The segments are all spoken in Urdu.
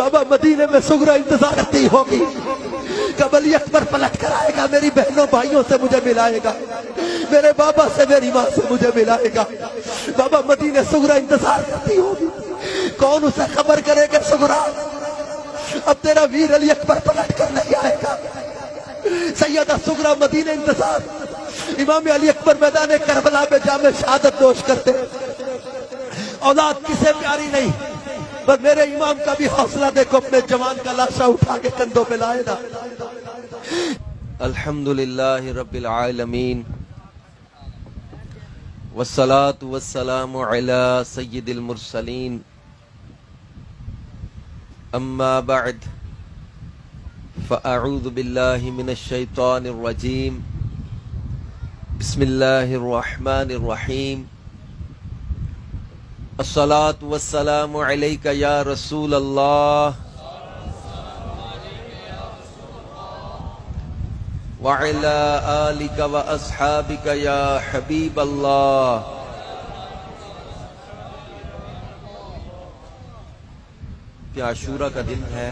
بابا مدینے میں سغرا انتظار کرتی ہوگی کب علی اکبر پلٹ کر آئے گا، میری بہنوں بھائیوں سے مجھے ملائے گا، میرے بابا سے میری ماں سے مجھے ملائے گا۔ بابا مدینے سغرا انتظار کرتی ہوگی، کون اسے خبر کرے کہ سغرا اب تیرا ویر علی اکبر پلٹ کر نہیں آئے گا۔ سیدہ سغرا مدینے انتظار، امام علی اکبر میدان کربلا میں جام شہادت نوش کرتے۔ اولاد کسے پیاری نہیں، پر میرے امام کا بھی حوصلہ دیکھو، اپنے جوان کا لاشا اٹھا کے کندھوں پہ لائے نا۔ الحمدللہ رب العالمین والصلاة والسلام علی سید المرسلین، اما بعد فاعوذ باللہ من الشیطان الرجیم، بسم اللہ الرحمن الرحیم، الصلاة والسلام علیک یا رسول اللہ وعلی آلک واصحابک یا حبیب اللہ۔ کہ عاشورہ کا دن ہے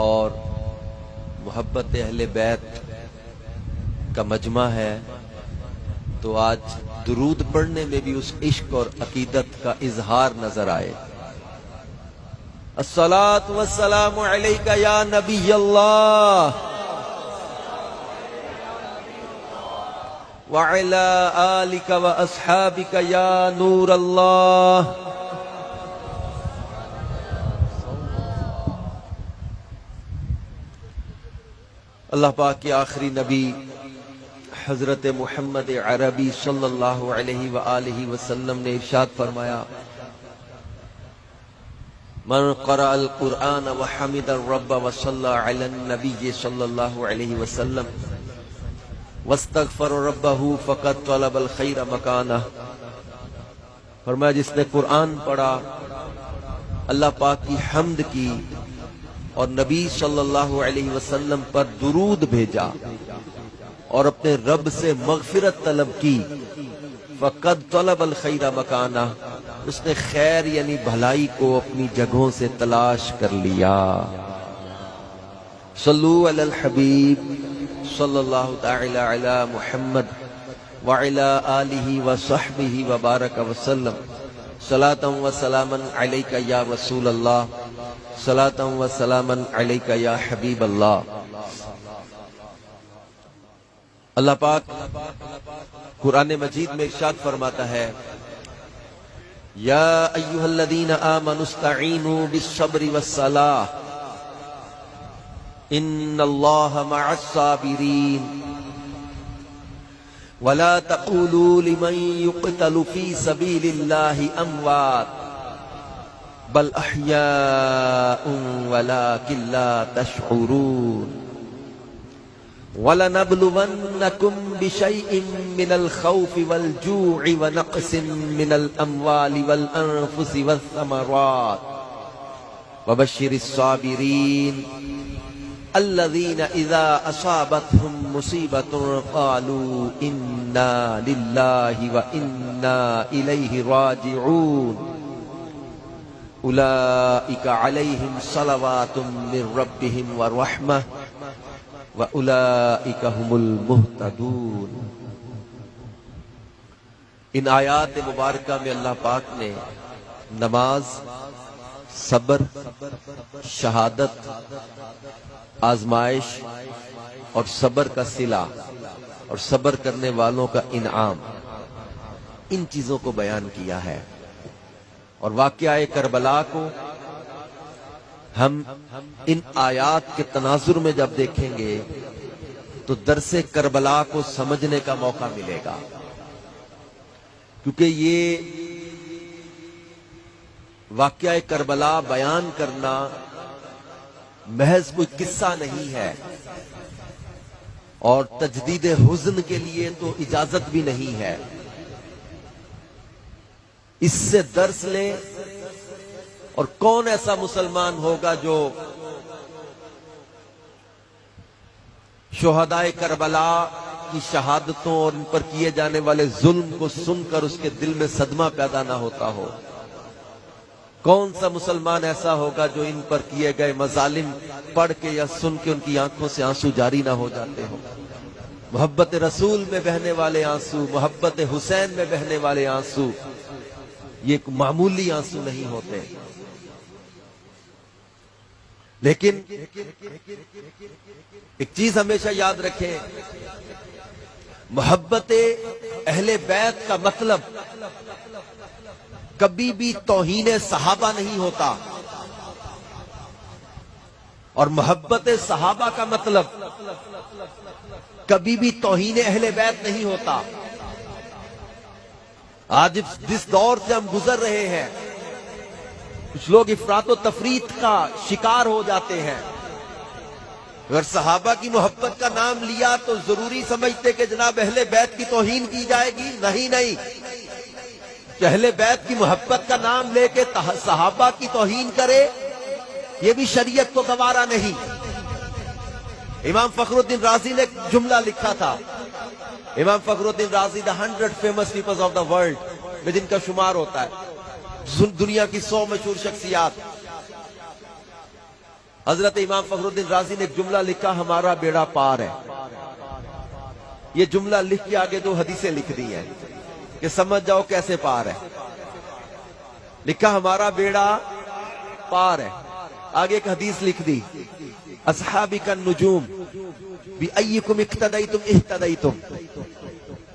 اور محبت اہل بیت کا مجمع ہے، تو آج درود پڑھنے میں بھی اس عشق اور عقیدت کا اظہار نظر آئے۔ الصلاۃ والسلام علیک یا نبی اللہ وعلی آلک واصحابک یا نور اللہ۔ اللہ پاک کے آخری نبی حضرت محمد عربی صلی اللہ علیہ وآلہ وسلم نے ارشاد فرمایا، من قرأ القرآن وحمد الرب وصلى علی النبی صلی اللہ علیہ وسلم واستغفر ربہ فقد طلب الخیر مکانہ۔ فرمایا جس نے قرآن پڑھا، اللہ پاک کی حمد کی اور نبی صلی اللہ علیہ وسلم پر درود بھیجا اور اپنے رب سے مغفرت طلب کی، فقد طلب الخیر مکانہ، اس نے خیر یعنی بھلائی کو اپنی جگہوں سے تلاش کر لیا۔ صلو علی الحبیب صلی اللہ تعالی علی محمد وعلی آلہ وصحبہ وبارک وسلم، صلاۃ و سلاما علیک یا رسول اللہ، صلاۃ و سلاما علیک یا حبیب اللہ۔ اللہ پاک قرآن مجید میں ارشاد فرماتا ہے، یا ایھا الذین آمنوا استعینوا بالصبر والصلاۃ ان اللہ مع الصابرین ولا تقولوا لمن يقتل في سبيل الله اموات بل احیاء ولكن لا تشعرون وَلَنَبْلُوَنَّكُمْ بِشَيْءٍ مِّنَ الْخَوْفِ وَالْجُوعِ وَنَقْصٍ مِّنَ الْأَمْوَالِ وَالْأَنفُسِ وَالثَّمَرَاتِ وَبَشِّرِ الصَّابِرِينَ الَّذِينَ إِذَا أَصَابَتْهُم مُّصِيبَةٌ قَالُوا إِنَّا لِلَّهِ وَإِنَّا إِلَيْهِ رَاجِعُونَ أُولَئِكَ عَلَيْهِمْ صَلَوَاتٌ مِّن رَّبِّهِمْ وَرَحْمَةٌ وَأُولَئِكَ هُمُ الْمُهْتَدُونَ۔ ان آیات مبارکہ میں اللہ پاک نے نماز، صبر، شہادت، آزمائش اور صبر کا صلہ اور صبر کرنے والوں کا انعام، ان چیزوں کو بیان کیا ہے۔ اور واقعہ کربلا کو ہم ان آیات کے تناظر میں جب دیکھیں گے تو درس کربلا کو سمجھنے کا موقع ملے گا، کیونکہ یہ واقعہ کربلا بیان کرنا محض کوئی قصہ نہیں ہے، اور تجدید حزن کے لیے تو اجازت بھی نہیں ہے۔ اس سے درس لیں، اور کون ایسا مسلمان ہوگا جو شہدائے کربلا کی شہادتوں اور ان پر کیے جانے والے ظلم کو سن کر اس کے دل میں صدمہ پیدا نہ ہوتا ہو۔ کون سا مسلمان ایسا ہوگا جو ان پر کیے گئے مظالم پڑھ کے یا سن کے ان کی آنکھوں سے آنسو جاری نہ ہو جاتے ہوں؟ محبت رسول میں بہنے والے آنسو، محبت حسین میں بہنے والے آنسو، یہ ایک معمولی آنسو نہیں ہوتے۔ لیکن ایک چیز ہمیشہ یاد رکھیں، محبت اہل بیت کا مطلب کبھی بھی توہین صحابہ نہیں ہوتا، اور محبت صحابہ کا مطلب کبھی بھی توہین اہل بیت نہیں ہوتا۔ آج جس دور سے ہم گزر رہے ہیں، کچھ لوگ افراط و تفریط کا شکار ہو جاتے ہیں۔ اگر صحابہ کی محبت کا نام لیا تو ضروری سمجھتے کہ جناب اہل بیت کی توہین کی جائے گی۔ نہیں، کہ اہل بیت کی محبت کا نام لے کے صحابہ کی توہین کرے، یہ بھی شریعت کو گوارا نہیں۔ امام فخر الدین رازی نے ایک جملہ لکھا تھا، امام فخر الدین رازی the 100 famous people of the world میں جن کا شمار ہوتا ہے، دنیا کی 100 مشہور شخصیات، حضرت امام فخر الدین رازی نے ایک جملہ لکھا، ہمارا بیڑا پار ہے۔ یہ جملہ لکھ کے آگے 2 حدیثیں لکھ دی ہیں کہ سمجھ جاؤ کیسے پار ہے۔ لکھا ہمارا بیڑا پار ہے، آگے ایک حدیث لکھ دی، اصحابی کا نجوم بِأَيِّكُمْ اِقْتَدَيْتُمْ اِهْتَدَيْتُمْ۔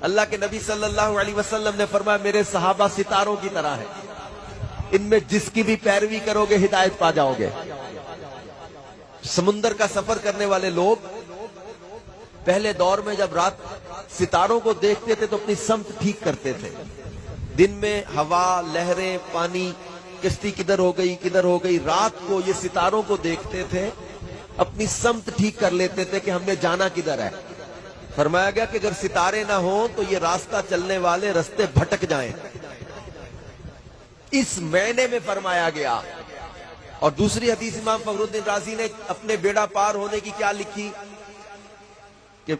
اللہ کے نبی صلی اللہ علیہ وسلم نے فرمایا میرے صحابہ ستاروں کی طرح ہیں، ان میں جس کی بھی پیروی کرو گے ہدایت پا جاؤ گے۔ سمندر کا سفر کرنے والے لوگ پہلے دور میں جب رات ستاروں کو دیکھتے تھے تو اپنی سمت ٹھیک کرتے تھے۔ دن میں ہوا، لہریں، پانی، کشتی کدھر ہو گئی، رات کو یہ ستاروں کو دیکھتے تھے، اپنی سمت ٹھیک کر لیتے تھے کہ ہم نے جانا کدھر ہے۔ فرمایا گیا کہ اگر ستارے نہ ہوں تو یہ راستہ چلنے والے رستے بھٹک جائیں، اس معنی میں فرمایا گیا۔ اور دوسری حدیث امام فخر الدین رازی نے اپنے بیڑا پار ہونے کی کیا لکھی کہ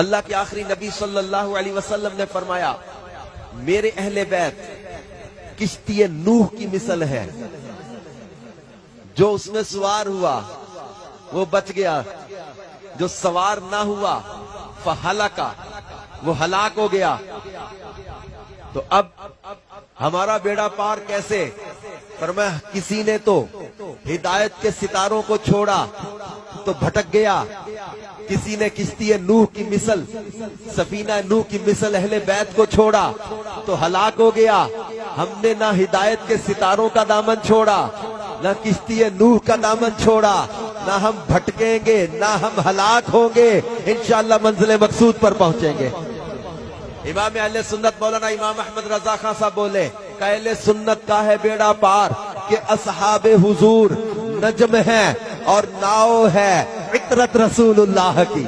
اللہ کے آخری نبی صلی اللہ علیہ وسلم نے فرمایا میرے اہل بیت کشتی نوح کی مثل ہے، جو اس میں سوار ہوا وہ بچ گیا، جو سوار نہ ہوا فہلکا، وہ ہلاک ہو گیا۔ تو اب ہمارا بیڑا پار کیسے؟ فرمایا کسی نے تو ہدایت کے ستاروں کو چھوڑا تو بھٹک گیا، کسی نے کشتی نوح کی مثل، سفینہ نوح کی مثل اہل بیت کو چھوڑا تو ہلاک ہو گیا۔ ہم نے نہ ہدایت کے ستاروں کا دامن چھوڑا، نہ کشتی نوح کا دامن چھوڑا، نہ ہم بھٹکیں گے، نہ ہم ہلاک ہوں گے، انشاءاللہ منزل مقصود پر پہنچیں گے۔ امام اہل سنت مولانا امام احمد رضا خان صاحب بولے کہ اہل سنت کا ہے بیڑا پار کہ اصحاب حضور نجم ہیں اور ناؤ ہے عطرت رسول اللہ کی،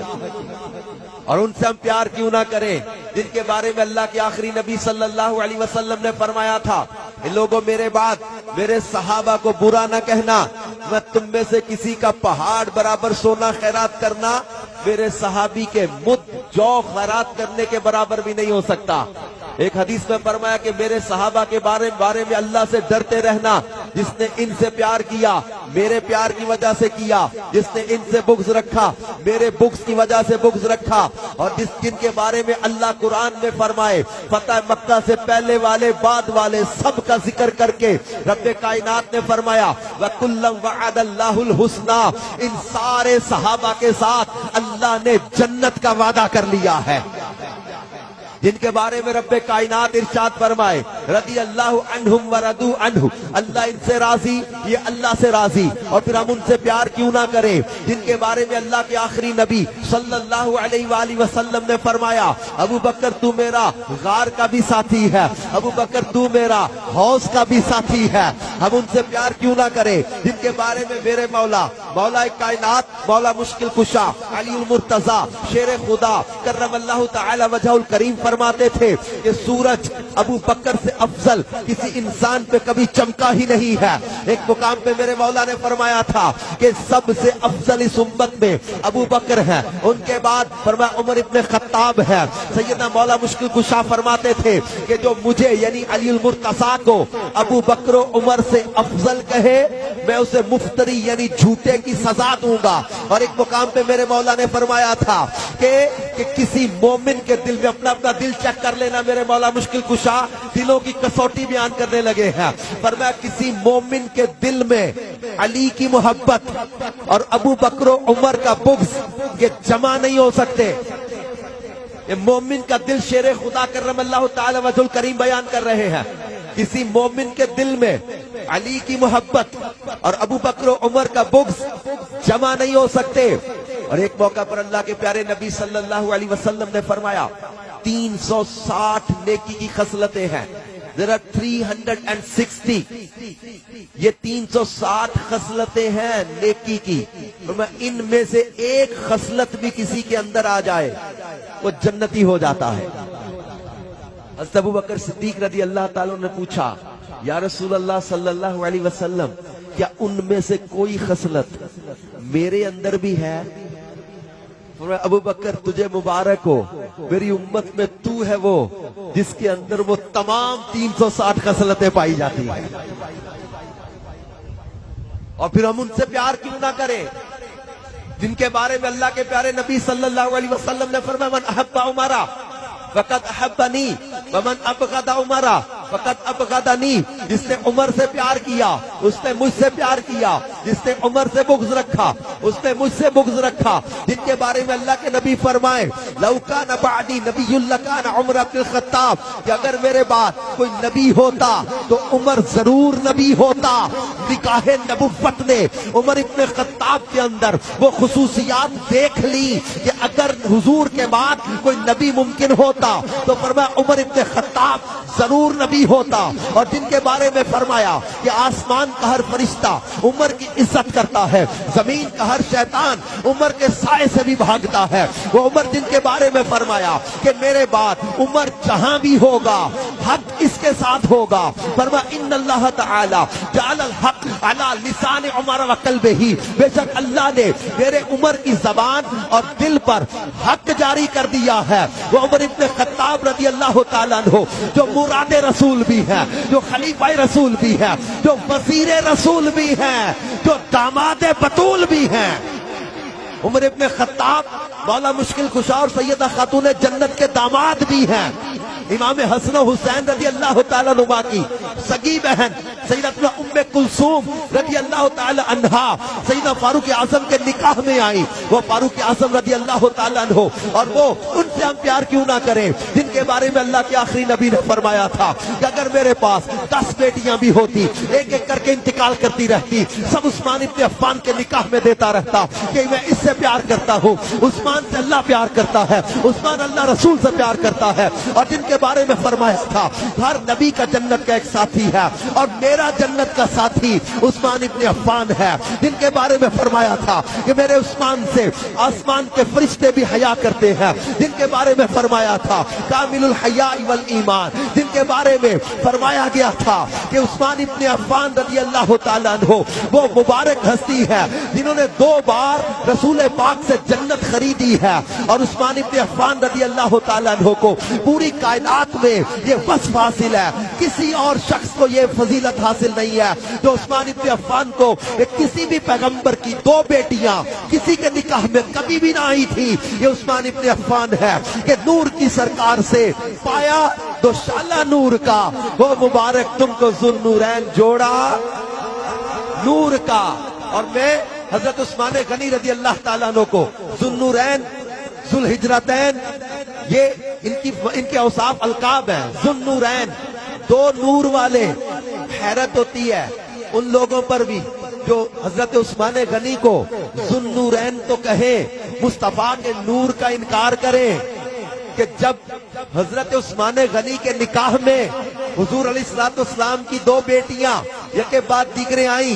اور ان سے ہم پیار کیوں نہ کریں جن کے بارے میں اللہ کے آخری نبی صلی اللہ علیہ وسلم نے فرمایا تھا ان لوگوں میرے بعد میرے صحابہ کو برا نہ کہنا، میں تم میں سے کسی کا پہاڑ برابر سونا خیرات کرنا میرے صحابی کے مد جو خیرات کرنے کے برابر بھی نہیں ہو سکتا۔ ایک حدیث میں فرمایا کہ میرے صحابہ کے بارے میں اللہ سے ڈرتے رہنا، جس نے ان سے پیار کیا میرے پیار کی وجہ سے کیا، جس نے ان سے بغض رکھا میرے بغض کی وجہ سے بغض رکھا، اور جن کے بارے میں اللہ قرآن میں فرمائے فتح مکہ سے پہلے والے بعد والے سب کا ذکر کر کے رب کائنات نے فرمایا وَكُلًّا وَعَدَ اللَّهُ الْحُسْنَى، ان سارے صحابہ کے ساتھ اللہ نے جنت کا وعدہ کر لیا ہے، جن کے بارے میں رب کائنات ارشاد فرمائے رضی اللہ عنہم ورضوا عنہ، اللہ ان سے راضی یہ اللہ سے راضی، اور پھر ہم ان سے پیار کیوں نہ کریں جن کے بارے میں اللہ کے آخری نبی صلی اللہ علیہ وآلہ وسلم نے فرمایا ابو بکر تو میرا غار کا بھی ساتھی ہے، ابو بکر تو میرا حوض کا بھی ساتھی ہے، ہم ان سے پیار کیوں نہ کریں جن کے بارے میں میرے مولا کائنات مولا مشکل کشا علی المرتضی شیر خدا کرم اللہ تعالی وجہ الکریم فرماتے تھے کہ سورج ابو بکر سے افضل کسی انسان پہ کبھی چمکا ہی نہیں ہے۔ ایک مقام پہ میرے مولا نے فرمایا تھا کہ سب سے افضل اس امت میں ابو بکر ہے، ان کے بعد فرمایا عمر ابن خطاب ہے۔ سیدنا مولا مشکل کشا فرماتے تھے کہ جو مجھے یعنی علی المرتضیٰ کو ابو بکر و عمر سے افضل کہے میں اسے مفتری یعنی جھوٹے کی سزا دوں گا۔ اور ایک مقام پہ میرے مولا نے فرمایا تھا کہ کسی مومن کے دل میں اپنا دل چیک کر لینا، میرے مولا مشکل کشا دلوں کی کسوٹی بیان کرنے لگے ہیں۔ فرمایا کسی مومن کے دل میں علی کی محبت اور ابو بکر و عمر کا بغض یہ جمع نہیں ہو سکتے۔ یہ مومن کا دل شیر خدا کرم اللہ تعالی وجہ الکریم بیان کر رہے ہیں، کسی مومن کے دل میں علی کی محبت اور ابو بکر و عمر کا بغض جمع نہیں ہو سکتے۔ اور ایک موقع پر اللہ کے پیارے نبی صلی اللہ علیہ وسلم نے فرمایا 360 نیکی کی خصلتیں ہیں، there are 360، یہ 360 خصلتیں ہیں نیکی کی، ان میں سے ایک خصلت بھی کسی کے اندر آ جائے وہ جنتی ہو جاتا ہے۔ حضرت ابو بکر صدیق رضی اللہ تعالیٰ نے پوچھا یا رسول اللہ صلی اللہ علیہ وسلم کیا ان میں سے کوئی خصلت میرے اندر بھی ہے؟ فرمایا ابو بکر تجھے مبارک ہو، میری امت میں تو ہے وہ جس کے اندر وہ تمام 360 خصلتیں پائی جاتی ہیں۔ اور پھر ہم ان سے پیار کیوں نہ کریں جن کے بارے میں اللہ کے پیارے نبی صلی اللہ علیہ وسلم نے فرمایا من احب عمرہ فقد احبنی ومن ابغض عمرہ فقد ابغضنی، جس نے عمر سے پیار کیا اس نے مجھ سے پیار کیا، جس نے عمر سے بغض رکھا اس نے مجھ سے بغض رکھا۔ جن کے بارے میں اللہ کے نبی فرمائے لو کان بعدی نبی لکان عمر بن الخطاب، کہ اگر میرے بعد کوئی نبی ہوتا تو عمر ضرور نبی ہوتا۔ نکاح نبوت نے عمر ابن خطاب کے اندر وہ خصوصیات دیکھ لی کہ اگر حضور کے بعد کوئی نبی ممکن ہوتا تو فرمایا عمر ابن خطاب ضرور نبی ہوتا۔ اور جن کے بارے میں فرمایا کہ آسمان کا ہر فرشتہ عمر کی عزت کرتا ہے، زمین کا ہر شیطان عمر کے سائے سے بھی بھاگتا ہے، وہ عمر جن کے بارے میں فرمایا کہ میرے بعد عمر جہاں بھی ہوگا حق اس کے ساتھ ہوگا۔ فرمایا ان اللہ تعالی جعل الحق علی لسان عمر وقلبہ، بے شک اللہ نے میرے عمر کی زبان اور دل پر حق جاری کر دیا ہے۔ وہ عمر ابن خطاب رضی اللہ تعالیٰ عنہ جو مراد رسول بھی ہے، جو خلیفہ رسول بھی ہے، جو وزیر رسول بھی ہے، جو داماد بطول بھی ہیں۔ عمر ابن خطاب مولا مشکل کشا اور سیدہ خاتون جنت کے داماد بھی ہیں۔ امام حسن و حسین رضی اللہ تعالیٰ عنہ کی سگی بہن سیدتنا ام کلثوم رضی اللہ تعالیٰ عنہا سیدنا فاروق اعظم کے نکاح میں آئی، وہ فاروق اعظم رضی اللہ تعالیٰ عنہ، اور وہ ان سے ہم پیار کیوں نہ کریں جن کے بارے میں اللہ کے آخری نبی نے فرمایا تھا کہ اگر میرے پاس 10 بیٹیاں بھی ہوتی ایک ایک کر کے انتقال کرتی رہتی، سب عثمان ابن عفان کے نکاح میں دیتا رہتا کہ میں اس سے پیار کرتا ہوں، عثمان سے اللہ پیار کرتا ہے، عثمان اللہ رسول سے پیار کرتا ہے۔ اور جن کے بارے میں فرمایا تھا ہر نبی کا جنت کا ایک ساتھی ہے اور میرا جنت کا ساتھی عثمان ابن عفان ہے، جن کے بارے میں فرمایا تھا کہ میرے عثمان سے آسمان کے فرشتے بھی حیا کرتے ہیں، جن کے بارے میں فرمایا تھا کامل الحیاء والایمان، جن کے بارے میں فرمایا گیا تھا کہ عثمان ابن عفان رضی اللہ تعالیٰ عنہ وہ مبارک ہستی ہے جنہوں نے 2 بار رسول پاک سے جنت خریدی ہے، اور عثمان ابن عفان رضی اللہ تعالیٰ عنہ کو پوری کائنات میں یہ وصف حاصل ہے، کسی اور شخص کو یہ فضیلت حاصل نہیں ہے جو عثمان ابن عفان کو کسی بھی پیغمبر کی 2 بیٹیاں کسی کے نکاح میں کبھی بھی نہ آئی تھی، یہ عثمان ابن عفان ہے کہ نور کی سرکار سے پایا دو شالہ نور کا، وہ مبارک تم کو ذوالنورین جوڑا نور کا۔ اور میں حضرت عثمان غنی رضی اللہ تعالیٰ عنہ کو ذوالنورین، ذوالحجرتین، یہ ان کے اوصاف القاب ہیں، ذوالنورین 2 نور والے۔ حیرت ہوتی ہے ان لوگوں پر بھی جو حضرت عثمان غنی کو ذوالنورین تو کہیں، مصطفیٰ کے نور کا انکار کریں، کہ جب حضرت عثمان غنی کے نکاح میں حضور علیہ الصلوۃ والسلام کی 2 بیٹیاں یک بعد دیگریں آئیں،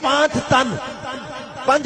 5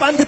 5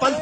5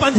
5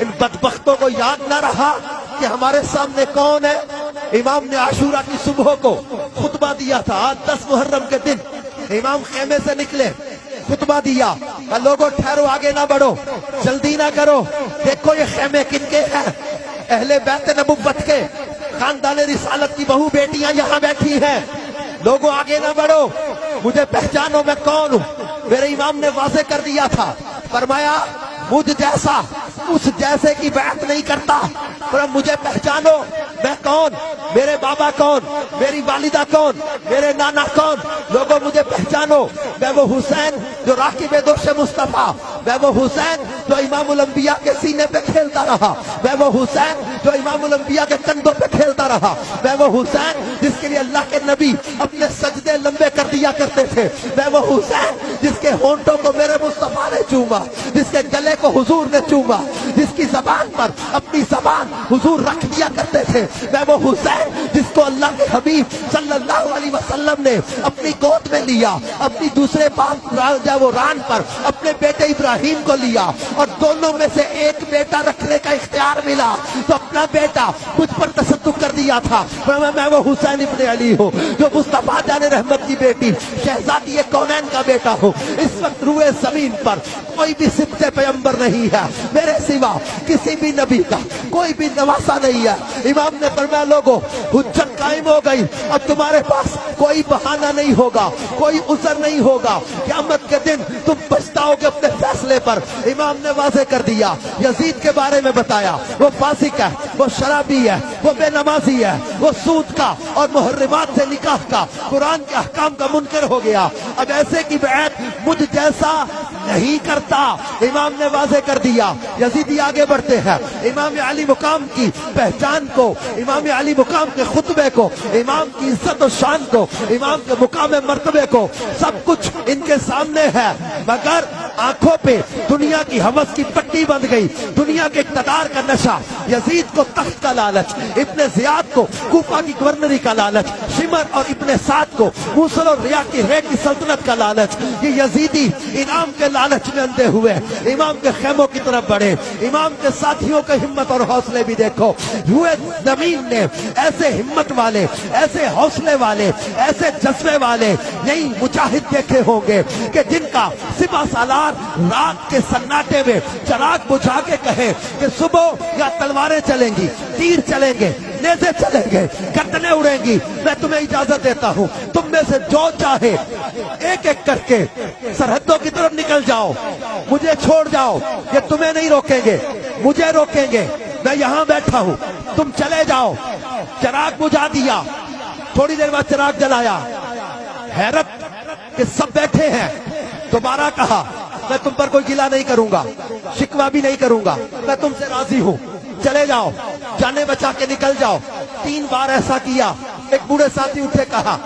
ان بدبختوں کو یاد نہ رہا کہ ہمارے سامنے کون ہے؟ امام نے عاشورہ کی صبح کو خطبہ دیا تھا، آج 10 محرم کے دن امام خیمے سے نکلے، خطبہ دیا کہ لوگوں ٹھہرو، آگے نہ بڑھو، جلدی نہ کرو، دیکھو یہ خیمے کن کے ہیں؟ اہل بیت نبوت کے، خاندان رسالت کی بہو بیٹیاں یہاں بیٹھی ہیں، لوگوں آگے نہ بڑھو، مجھے پہچانو میں کون ہوں۔ میرے امام نے واضح کر دیا تھا، فرمایا مجھ جیسا اس جیسے کی بیعت نہیں کرتا، پر مجھے پہچانو میں کون، میرے بابا کون، میری والدہ کون، میرے نانا کون، لوگوں مجھے پہچانو، میں وہ حسین جو راکب دوش مصطفیٰ، میں وہ حسین جو امام الانبیاء کے سینے پہ کھیلتا رہا، میں وہ حسین جو امام الانبیاء کے کندھوں پہ کھیلتا رہا، میں وہ حسین جس کے لیے اللہ کے نبی اپنے سجدے لمبے کر دیا کرتے تھے، میں وہ حسین جس کے ہونٹوں کو میرے مصطفیٰ نے چوما، جس کے گلے کو حضور نے چوما، جس کی زبان پر اپنی زبان حضور رکھ دیا کرتے تھے، میں وہ حسین جس کو اللہ کے حبیب صلی اللہ علیہ وسلم نے اپنی گود میں لیا، اپنی دوسرے باپ وہ ران پر اپنے بیٹے ابراہیم کو لیا، اور دونوں میں سے ایک بیٹا رکھنے کا اختیار ملا تو اپنا بیٹا مجھ پر تصدق کر دیا تھا۔ میں وہ حسین ابن علی ہوں جو مصطفیٰ جان رحمت کی بیٹی شہزادی کونین کا بیٹا ہوں۔ اس وقت روئے زمین پر کوئی بھی سبط پیغمبر نہیں ہے میرے سوا، کسی بھی نبی کا کوئی بھی نواسا نہیں ہے۔ امام نے فرمایا لوگوں حجت قائم ہو گئی، اب تمہارے پاس کوئی بہانہ نہیں ہوگا، کوئی عذر نہیں ہوگا، قیامت کے دن تم پچھتاؤ گے اپنے فیصلے پر۔ امام نے واضح کر دیا، یزید کے بارے میں بتایا، وہ فاسق ہے، وہ شرابی ہے، وہ بے نمازی ہے، وہ سود کا اور محرمات سے نکاح کا، قرآن کے احکام کا منکر ہو گیا، اب ایسے کی بیعت مجھ جیسا نہیں کرتا۔ امام نے واضح کر دیا۔ یزیدی آگے بڑھتے ہیں، امام علی مقام کی پہچان کو، امام علی مقام کے خطبے کو، امام کی عزت و شان کو، امام کے مقام مرتبے کو، سب کچھ ان کے سامنے ہے، مگر آنکھوں پہ دنیا کی ہوس کی پٹی بند گئی، دنیا کے اقتدار کا نشہ، یزید کو تخت کا لالچ، ابن زیاد کو کوفہ کی گورنری کا لالچ، شمر اور ابن سعد کو موصل اور ریاض کی ریٹ کی سلطنت کا لالچ، یہ یزیدی انعام کے لالچ میں اندھے ہوئے امام کے خیموں کی طرف بڑھے۔ امام کے ساتھیوں کے ہمت اور حوصلے بھی دیکھو، روئے زمین نے ایسے ہمت والے، ایسے حوصلے والے، ایسے جذبے والے نہیں مجاہد دیکھے ہوں گے کہ جن کا سپہ سالار رات کے سناٹے میں چراغ بجھا کے کہے کہ صبح یا تلواریں چلیں گی، تیر چلیں گے، نیزے چلیں گے، گردنیں اڑیں گی، میں تمہیں اجازت دیتا ہوں تم میں سے جو چاہے ایک ایک کر کے سرحدوں کی طرف نکل جاؤ، مجھے چھوڑ جاؤ، یہ تمہیں نہیں روکیں گے، مجھے روکیں گے، میں یہاں بیٹھا ہوں، تم چلے جاؤ۔ چراغ بجھا دیا، تھوڑی دیر بعد چراغ جلایا، حیرت کہ سب بیٹھے ہیں، دوبارہ کہا میں تم پر کوئی گلہ نہیں کروں گا، شکوہ بھی نہیں کروں گا، میں تم سے راضی ہوں، چلے جاؤ، جانے بچا کے نکل جاؤ۔ 3 بار ایسا کیا، ایک بوڑھے ساتھی اٹھے کہا،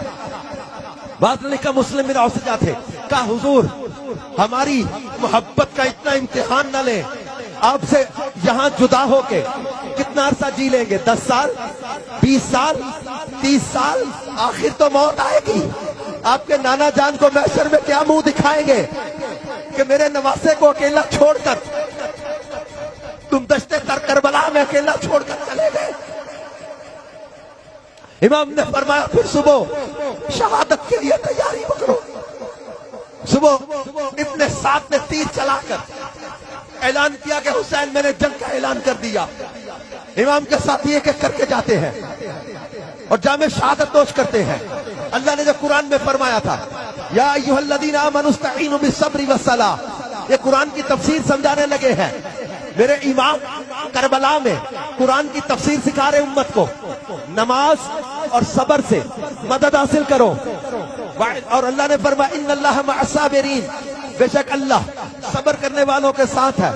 بات لکھا مسلم بن اوسجہ تھے، کہا حضور ہماری محبت کا اتنا امتحان نہ لیں، آپ سے یہاں جدا ہو کے کتنا عرصہ جی لیں گے، 10 سال 20 سال 30 سال، آخر تو موت آئے گی۔ آپ کے نانا جان کو محشر میں کیا منہ دکھائیں گے کہ میرے نواسے کو اکیلا چھوڑ کر تم دشت کربلا میں اکیلا چھوڑ کر چلے گئے۔ امام نے فرمایا پھر صبح شہادت کے لیے تیاری پکڑو۔ صبح ابن سعد نے تیر چلا کر اعلان کیا کہ حسین میں نے جنگ کا اعلان کر دیا۔ امام کے ساتھ ایک ایک کر کے جاتے ہیں اور جامع شہادت نوش کرتے ہیں۔ اللہ نے جو قرآن میں فرمایا تھا یا ایھا الذین آمنوا استعینوا بالصبر والصلاۃ، یہ قرآن کی تفسیر سمجھانے لگے ہیں۔ میرے امام کربلا میں قرآن کی تفسیر سکھا رہے امت کو، نماز اور صبر سے مدد حاصل کرو، اور اللہ نے فرمایا ان اللہ مع الصابرین، بے شک اللہ صبر کرنے والوں کے ساتھ ہے۔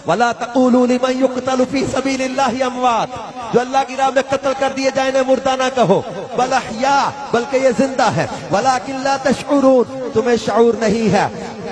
وَلَا تَقُولُوا لِمَنْ يُقْتَلُ فِي سَبِيلِ اللَّهِ أَمْوَاتٌ، جو اللہ کی راہ میں قتل کر دیے جائیں انہیں مردہ نہ کہو، بل احیاء، بلکہ یہ زندہ ہے، وَلَٰكِن لَا تَشْعُرُونَ، تمہیں شعور نہیں ہے۔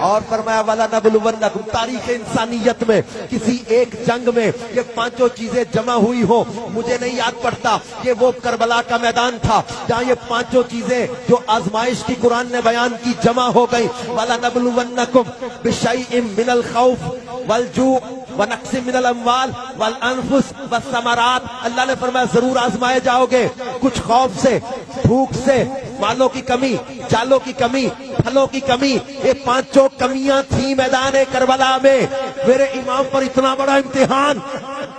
اور فرمایا وَلَنَبْلُوَنَّكُمْ، تاریخ انسانیت میں کسی ایک جنگ میں یہ 5 چیزیں جمع ہوئی ہو، مجھے نہیں یاد پڑتا، یہ وہ کربلا کا میدان تھا جہاں یہ 5 چیزیں جو آزمائش کی قرآن نے بیان کی جمع ہو گئی۔ وَلَنَبْلُوَنَّكُمْ بِشَيْءٍ مِّنَ الْخَوْفِ وَالْجُوعِ ونقص من الاموال والانفس والثمرات. اللہ نے فرمایا ضرور آزمائے جاؤ گے، کچھ خوف سے، بھوک سے، مالوں کی کمی، جالوں کی کمی، پھلوں کی کمی. یہ پانچوں کمیاں تھیں میدان کربلا میں. میرے امام پر اتنا بڑا امتحان،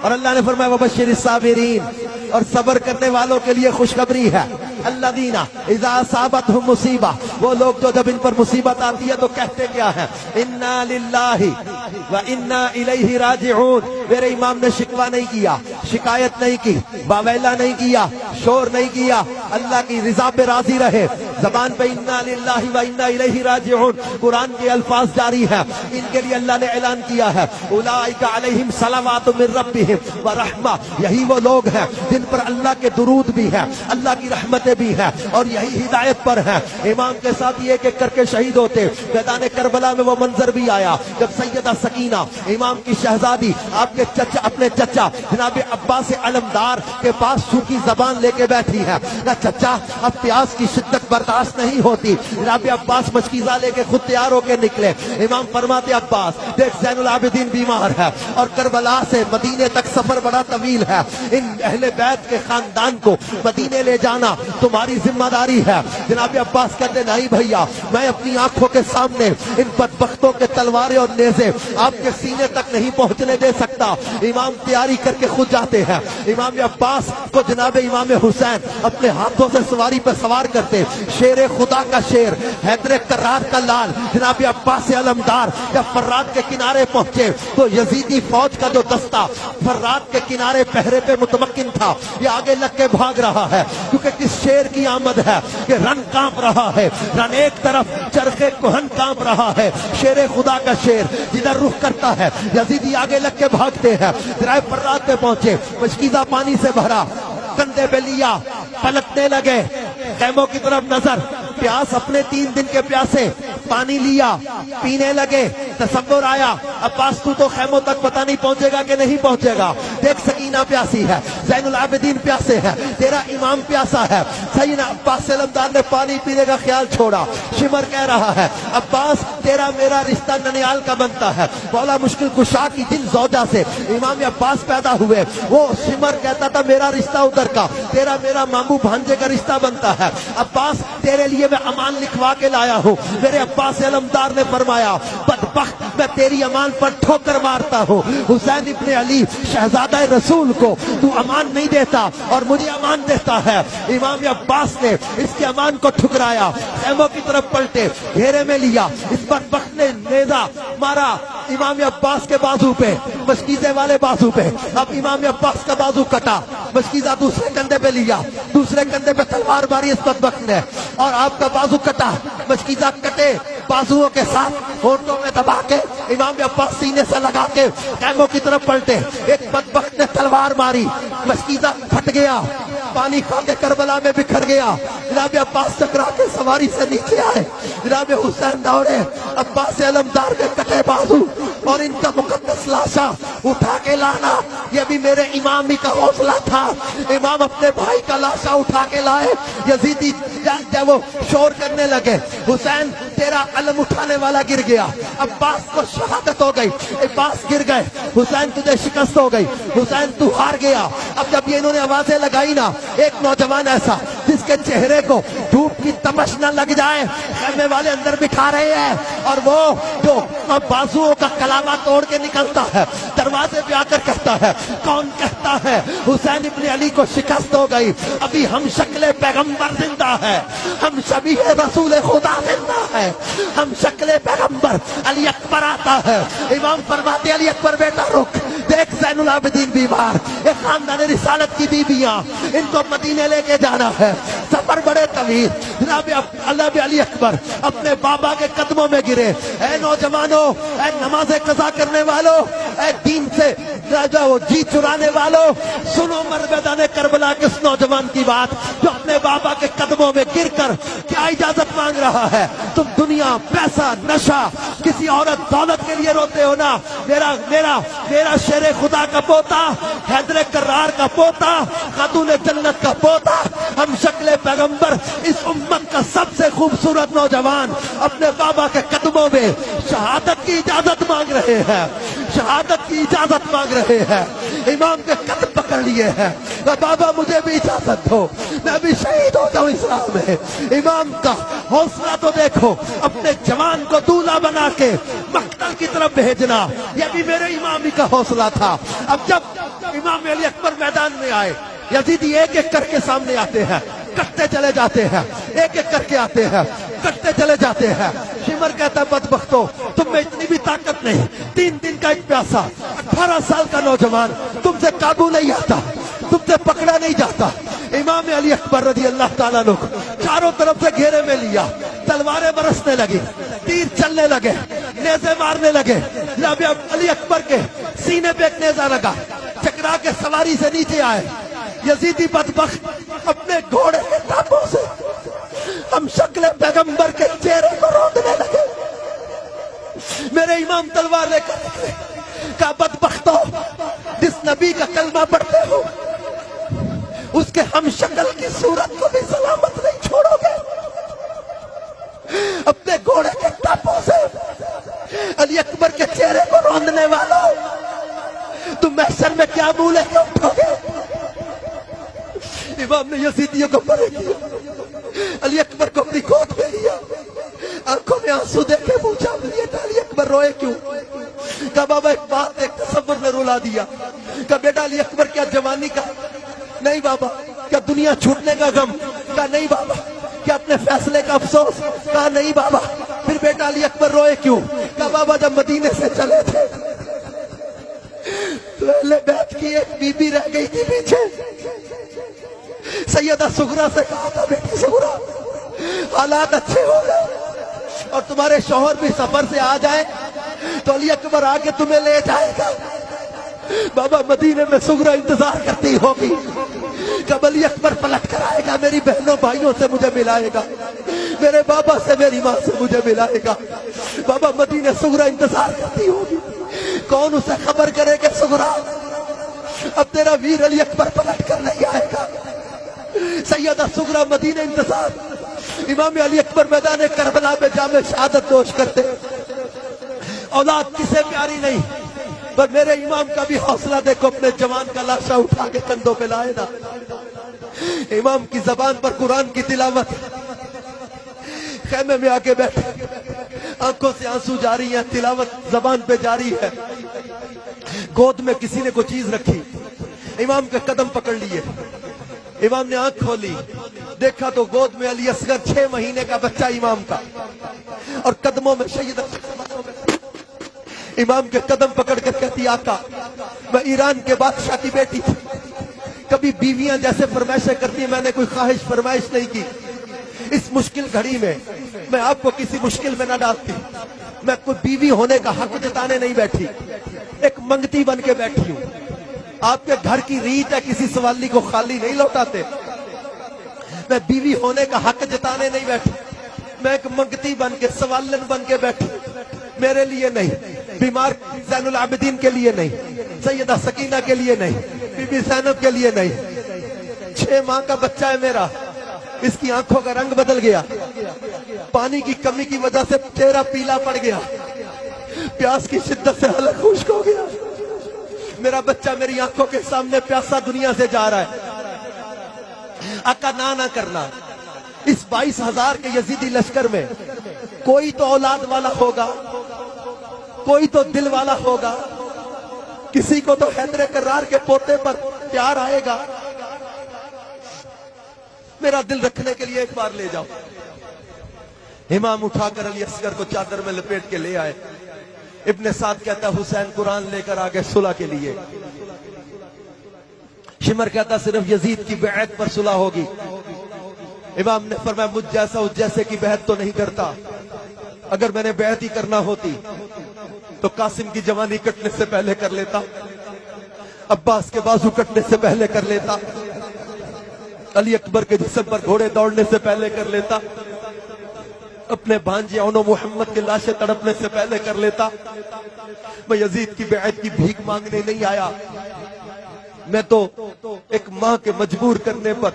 اور اللہ نے فرمایا وبشر الصابرین، اور صبر کرنے والوں کے لیے خوشخبری ہے. الذین اذا اصابتهم مصیبہ، وہ لوگ جو جب ان پر مصیبت آتی ہے تو کہتے کیا ہے؟ انا للہ وانا الیہ راجعون. میرے امام نے شکوہ نہیں کیا، شکایت نہیں کی، باویلا نہیں کیا، شور نہیں کیا، اللہ کی رضا پہ راضی رہے. زبان پہ انا للہ وانا الیہ راجعون قرآن کے الفاظ جاری ہیں. ان کے لیے اللہ نے اعلان کیا ہے اولئک علیہم صلوات من ربہم ورحمہ. یہی وہ لوگ ہیں جن پر اللہ کے درود بھی ہیں، اللہ کی رحمتیں بھی ہیں، اور یہی ہدایت پر ہیں. امام کے ساتھ یہ ایک کر کے شہید ہوتے. میدان کربلا میں وہ منظر بھی آیا جب سیدہ سکینہ امام کی شہزادی آپ کے چچا، اپنے چچا جناب عباس علمدار کے پاس سوکھی زبان لے کے بیٹھی ہے. نہ چچا اب پیاس کی شدت برداشت نہیں ہوتی. جناب عباس مشکیزہ لے کے خود تیار ہو کے نکلے. امام فرماتے عباس دیکھ زین العابدین بیمار ہے اور کربلا سے مدینے تک سفر بڑا طویل ہے. ان اہل بیت کے خاندان کو مدینے لے جانا تمہاری ذمہ داری ہے. جناب عباس کہتے نہیں بھیا، میں اپنی آنکھوں کے سامنے ان بدبختوں کے تلواریں اور نیزے آپ کے سینے تک نہیں پہنچنے دے سکتا. امام تیاری کر کے خود جاتے ہیں. امام عباس کو جناب امام حسین اپنے ہاتھوں سے سواری پہ سوار کرتے. شیر خدا کا شیر، حیدر کرار کا لال جناب عباس علمدار جب فرات کے کنارے پہنچے تو یزیدی فوج کا جو دستہ فرات کے کنارے پہرے پہ متمکن تھا یہ آگے لگ کے بھاگ رہا ہے، کیونکہ کس شیر کی آمد ہے کہ رن کانپ رہا ہے. رن ایک طرف، چرخ کہن کانپ رہا ہے. شیر خدا کا شیر جدھر رخ کرتا ہے یزیدی آگے لگ کے بھاگتے ہیں. درائے فرات پہ پہنچے، مشکیزہ پانی سے بھرا، کندھے پہ لیا، پلٹنے لگے. خیموں کی طرف نظر، پیاس اپنے 3 دن کے پیاسے، پانی لیا، پینے لگے. تصور آیا عباس تو خیموں تک پتہ نہیں پہنچے گا کہ نہیں پہنچے گا. دیکھ سکینہ پیاسی ہے، زین العابدین پیاسے ہے، تیرا امام پیاسا ہے. سیدنا عباس علمدار نے پانی پینے کا خیال چھوڑا. شمر کہہ رہا ہے عباس تیرا میرا رشتہ ننیال کا بنتا ہے. مولا مشکل کشا کی جن زوجہ سے امام عباس پیدا ہوئے وہ شمر کہتا تھا میرا رشتہ ادھر کا، تیرا میرا ماموں بھانجے کا رشتہ بنتا ہے. عباس تیرے لیے میں امان لکھوا کے لایا ہوں. میرے عباس علمدار نے فرمایا بدبخت میں تیری امان پر ٹھوکر مارتا ہوں. حسین ابن علی شہزادہ رسول کو تو امان نہیں دیتا اور مجھے امان دیتا ہے. امام عباس نے اس کے امان کو ٹھکرایا، خیموں کی طرف پلٹے، گھیرے میں لیا. اس بدبخت نے نیزہ مارا امام عباس کے بازو پہ، مشکیزے والے بازو پہ. اب امام عباس کا بازو کٹا، مشکیزہ دوسرے کندھے پہ لیا، دوسرے کندھے پہ تلوار ماری اس بدبخت نے، اور آپ کا بازو کٹا. مشکیزہ کٹے بازوؤں کے ساتھ ہونٹوں میں دبا کے امام عباس سینے سے لگا کے خیموں کی طرف پلٹے. ایک بدبخت نے تلوار ماری، مشکیزہ پھٹ گیا، پانی کھا کے کربلا میں بکھر گیا. جناب عباس ٹکرا کے سواری سے نیچے آئے. جناب حسین دوڑے، عباس علمدار کے کٹے بازو اور ان کا مقدس لاشا اٹھا کے لانا یہ بھی میرے امام ہی کا حوصلہ تھا. امام اپنے بھائی کا لاشا اٹھا کے لائے. یزیدی جب وہ شور کرنے لگے حسین تیرا علم اٹھانے والا گر گیا. عباس کو شہادت ہو گئی، عباس گر گئے. حسین تجھے شکست ہو گئی، حسین تو ہار گیا. اب جب یہ انہوں نے آوازیں لگائی نا، ایک نوجوان ایسا جس کے چہرے کو دھوپ کی تمش نہ لگ جائے خیمے والے اندر بٹھا رہے ہیں، اور وہ جو بازوؤں کا کلاوا توڑ کے نکلتا ہے دروازے پہ آ کر کہتا ہے کون کہتا ہے حسین ابن علی کو شکست ہو گئی؟ ابھی ہم شکل پیغمبر زندہ ہے، ہم شبیہ رسول خدا زندہ ہے، ہم شکل پیغمبر. علی اکبر آتا ہے. امام فرماتے علی اکبر بیٹا رک، دیکھ زین العابدین بیمار، ایک خاندان رسالت کی بیویاں، ان کو مدینے لے کے جانا ہے، سفر بڑے طویل. جناب اللہ علی اکبر اپنے بابا کے قدموں میں گرے. اے نوجوانوں، اے نماز قضا کرنے والوں، اے دین سے جی چرانے والوں، سنو مربدان کربلا کے اس نوجوان کی بات جو اپنے بابا کے قدموں میں گر کر کیا اجازت مانگ رہا ہے. تم دنیا، پیسہ، نشہ، کسی عورت، دولت کے لیے روتے ہو نا. میرا میرا میرا شیر خدا کا پوتا، حیدر کرار کا پوتا، خاتون جنت کا پوتا ہم شکل پیغمبر اس امت کا سب سے خوبصورت نوجوان اپنے بابا کے قدموں میں شہادت کی اجازت مانگ رہے ہیں، شہادت کی اجازت مانگ رہے ہیں، امام کے قدم پکڑ لیے ہیں، بابا مجھے بھی اجازت دو، میں بھی شہید ہو جاؤں اسلام میں۔ امام کا حوصلہ تو دیکھو، اپنے جوان کو دولہا بنا کے مقتل کی طرف بھیجنا، یہ بھی میرے امام ہی کا حوصلہ تھا۔ اب جب امام علی اکبر میدان میں آئے، یزیدی ایک ایک کر کے سامنے آتے ہیں، کٹتے چلے جاتے ہیں، ایک ایک کر کے آتے ہیں، کٹتے چلے جاتے ہیں۔ شمر کہتا ہے بدبختو، تم میں اتنی بھی طاقت نہیں، 3 دن کا ایک پیاسا 18 سال کا نوجوان، تم سے قابو نہیں آتا، تم سے پکڑا نہیں جاتا۔ امام علی اکبر رضی اللہ تعالیٰ عنہ چاروں طرف سے گھیرے میں لیا، تلواریں برسنے لگی، تیر چلنے لگے، نیزے مارنے لگے۔ جب علی اکبر کے سینے پہ ایک نیزہ لگا، چکرا کے سواری سے نیچے آئے، یزیدی بدبخت اپنے گھوڑے کے ٹانپوں سے ہم شکل پیغمبر کے چہرے کو روندنے لگے۔ میرے امام تلوار لے کر نکلے، کہا بدبختو، جس نبی کا کلمہ پڑھتے ہو اس کے ہم شکل کی صورت کو بھی سلامت نہیں چھوڑو گے۔ اپنے گھوڑے کے ٹانپوں سے علی اکبر کے چہرے کو روندنے والا تم محشر میں کیا منہ لے کے اٹھو گے؟ امام نے یزیدیوں کو پرے کیا، علی اکبر کو اپنی گود میں لیا، آنکھوں میں آنسو دے کے پوچھا علی اکبر روئے کیوں؟ کہا بابا ایک بات، ایک تصور نے رلا دیا۔ کہا بیٹا علی اکبر کیا جوانی کا؟ نہیں بابا۔ کیا دنیا چھوٹنے کا غم؟ کہا نہیں بابا۔ کیا اپنے فیصلے کا افسوس؟ کہا نہیں بابا۔ پھر بیٹا علی اکبر روئے کیوں؟ کہا بابا جب مدینے سے چلے تھے تو اہل بیت کی ایک بی بی رہ گئی تھی پیچھے، سیدہ سغرا سے کہا تھا بیٹی سغرا حالات اچھے ہو گئے اور تمہارے شوہر بھی سفر سے آ جائیں تو علی اکبر آ کے تمہیں لے جائے گا۔ بابا مدینے میں سغرا انتظار کرتی ہوگی، کب علی اکبر پلٹ کر آئے گا، میری بہنوں بھائیوں سے مجھے ملائے گا، میرے بابا سے میری ماں سے مجھے ملائے گا۔ بابا مدینے سغرا انتظار کرتی ہوگی، کون اسے خبر کرے کہ سغرا اب تیرا ویر علی اکبر پلٹ کر نہیں آئے گا۔ سیدہ سغرا مدینے انتظار، امام علی اکبر میدان کربلا میں جام شہادت نوش کرتے۔ اولاد کسے پیاری نہیں، پر میرے امام کا بھی حوصلہ دیکھو، اپنے جوان کا لاشا اٹھا کے کندھوں پہ لائے نا۔ امام کی زبان پر قرآن کی تلاوت، خیمے میں آ کے بیٹھے، آنکھوں سے آنسو جاری ہیں، تلاوت زبان پہ جاری ہے۔ گود میں کسی نے کوئی چیز رکھی، امام کے قدم پکڑ لیے، امام نے آنکھ کھولی، دیکھا تو گود میں علی اصغر 6 مہینے کا بچہ امام کا، اور قدموں میں شہید امام کے قدم پکڑ کر کہتی آقا میں ایران کے بادشاہ کی بیٹی تھی، کبھی بیویاں جیسے فرمائشیں کرتی ہیں، میں نے کوئی خواہش فرمائش نہیں کی، اس مشکل گھڑی میں میں آپ کو کسی مشکل میں نہ ڈالتی، میں کوئی بیوی ہونے کا حق جتانے نہیں بیٹھی، ایک منگتی بن کے بیٹھی ہوں۔ آپ کے گھر کی ریت ہے کسی سوالی کو خالی نہیں لوٹاتے، میں بیوی ہونے کا حق جتانے نہیں بیٹھی، میں ایک منگتی بن کے سوالن بن کے بیٹھی، میرے لیے نہیں، بیمار زین العابدین کے لیے نہیں، سیدہ سکینہ کے لیے نہیں، بی بی زینب کے لیے نہیں، 6 ماہ کا بچہ ہے میرا، اس کی آنکھوں کا رنگ بدل گیا، پانی کی کمی کی وجہ سے چہرہ پیلا پڑ گیا، پیاس کی شدت سے حلق خشک ہو گیا، میرا بچہ میری آنکھوں کے سامنے پیاسا دنیا سے جا رہا ہے۔ آقا نہ کرنا، اس 22,000 کے یزیدی لشکر میں کوئی تو اولاد والا ہوگا، کوئی تو دل والا ہوگا، کسی کو تو حیدر کرار کے پوتے پر پیار آئے گا، میرا دل رکھنے کے لیے ایک بار لے جاؤ۔ امام اٹھا کر علی اصغر کو چادر میں لپیٹ کے لے آئے۔ ابن سعد کہتا حسین قرآن لے کر آگے صلح کے لیے، شمر کہتا صرف یزید کی بیعت پر صلح ہوگی۔ امام نے فرمایا مجھ جیسا اس جیسے کی بیعت تو نہیں کرتا، اگر میں نے بیعت ہی کرنا ہوتی تو قاسم کی جوانی کٹنے سے پہلے کر لیتا، عباس کے بازو کٹنے سے پہلے کر لیتا، علی اکبر کے جسم پر گھوڑے دوڑنے سے پہلے کر لیتا، اپنے بھانجے اونو محمد کے لاشیں تڑپنے سے پہلے کر لیتا۔ میں یزید کی بیعت کی بھیک مانگنے نہیں آیا، میں تو ایک ماں کے مجبور کرنے پر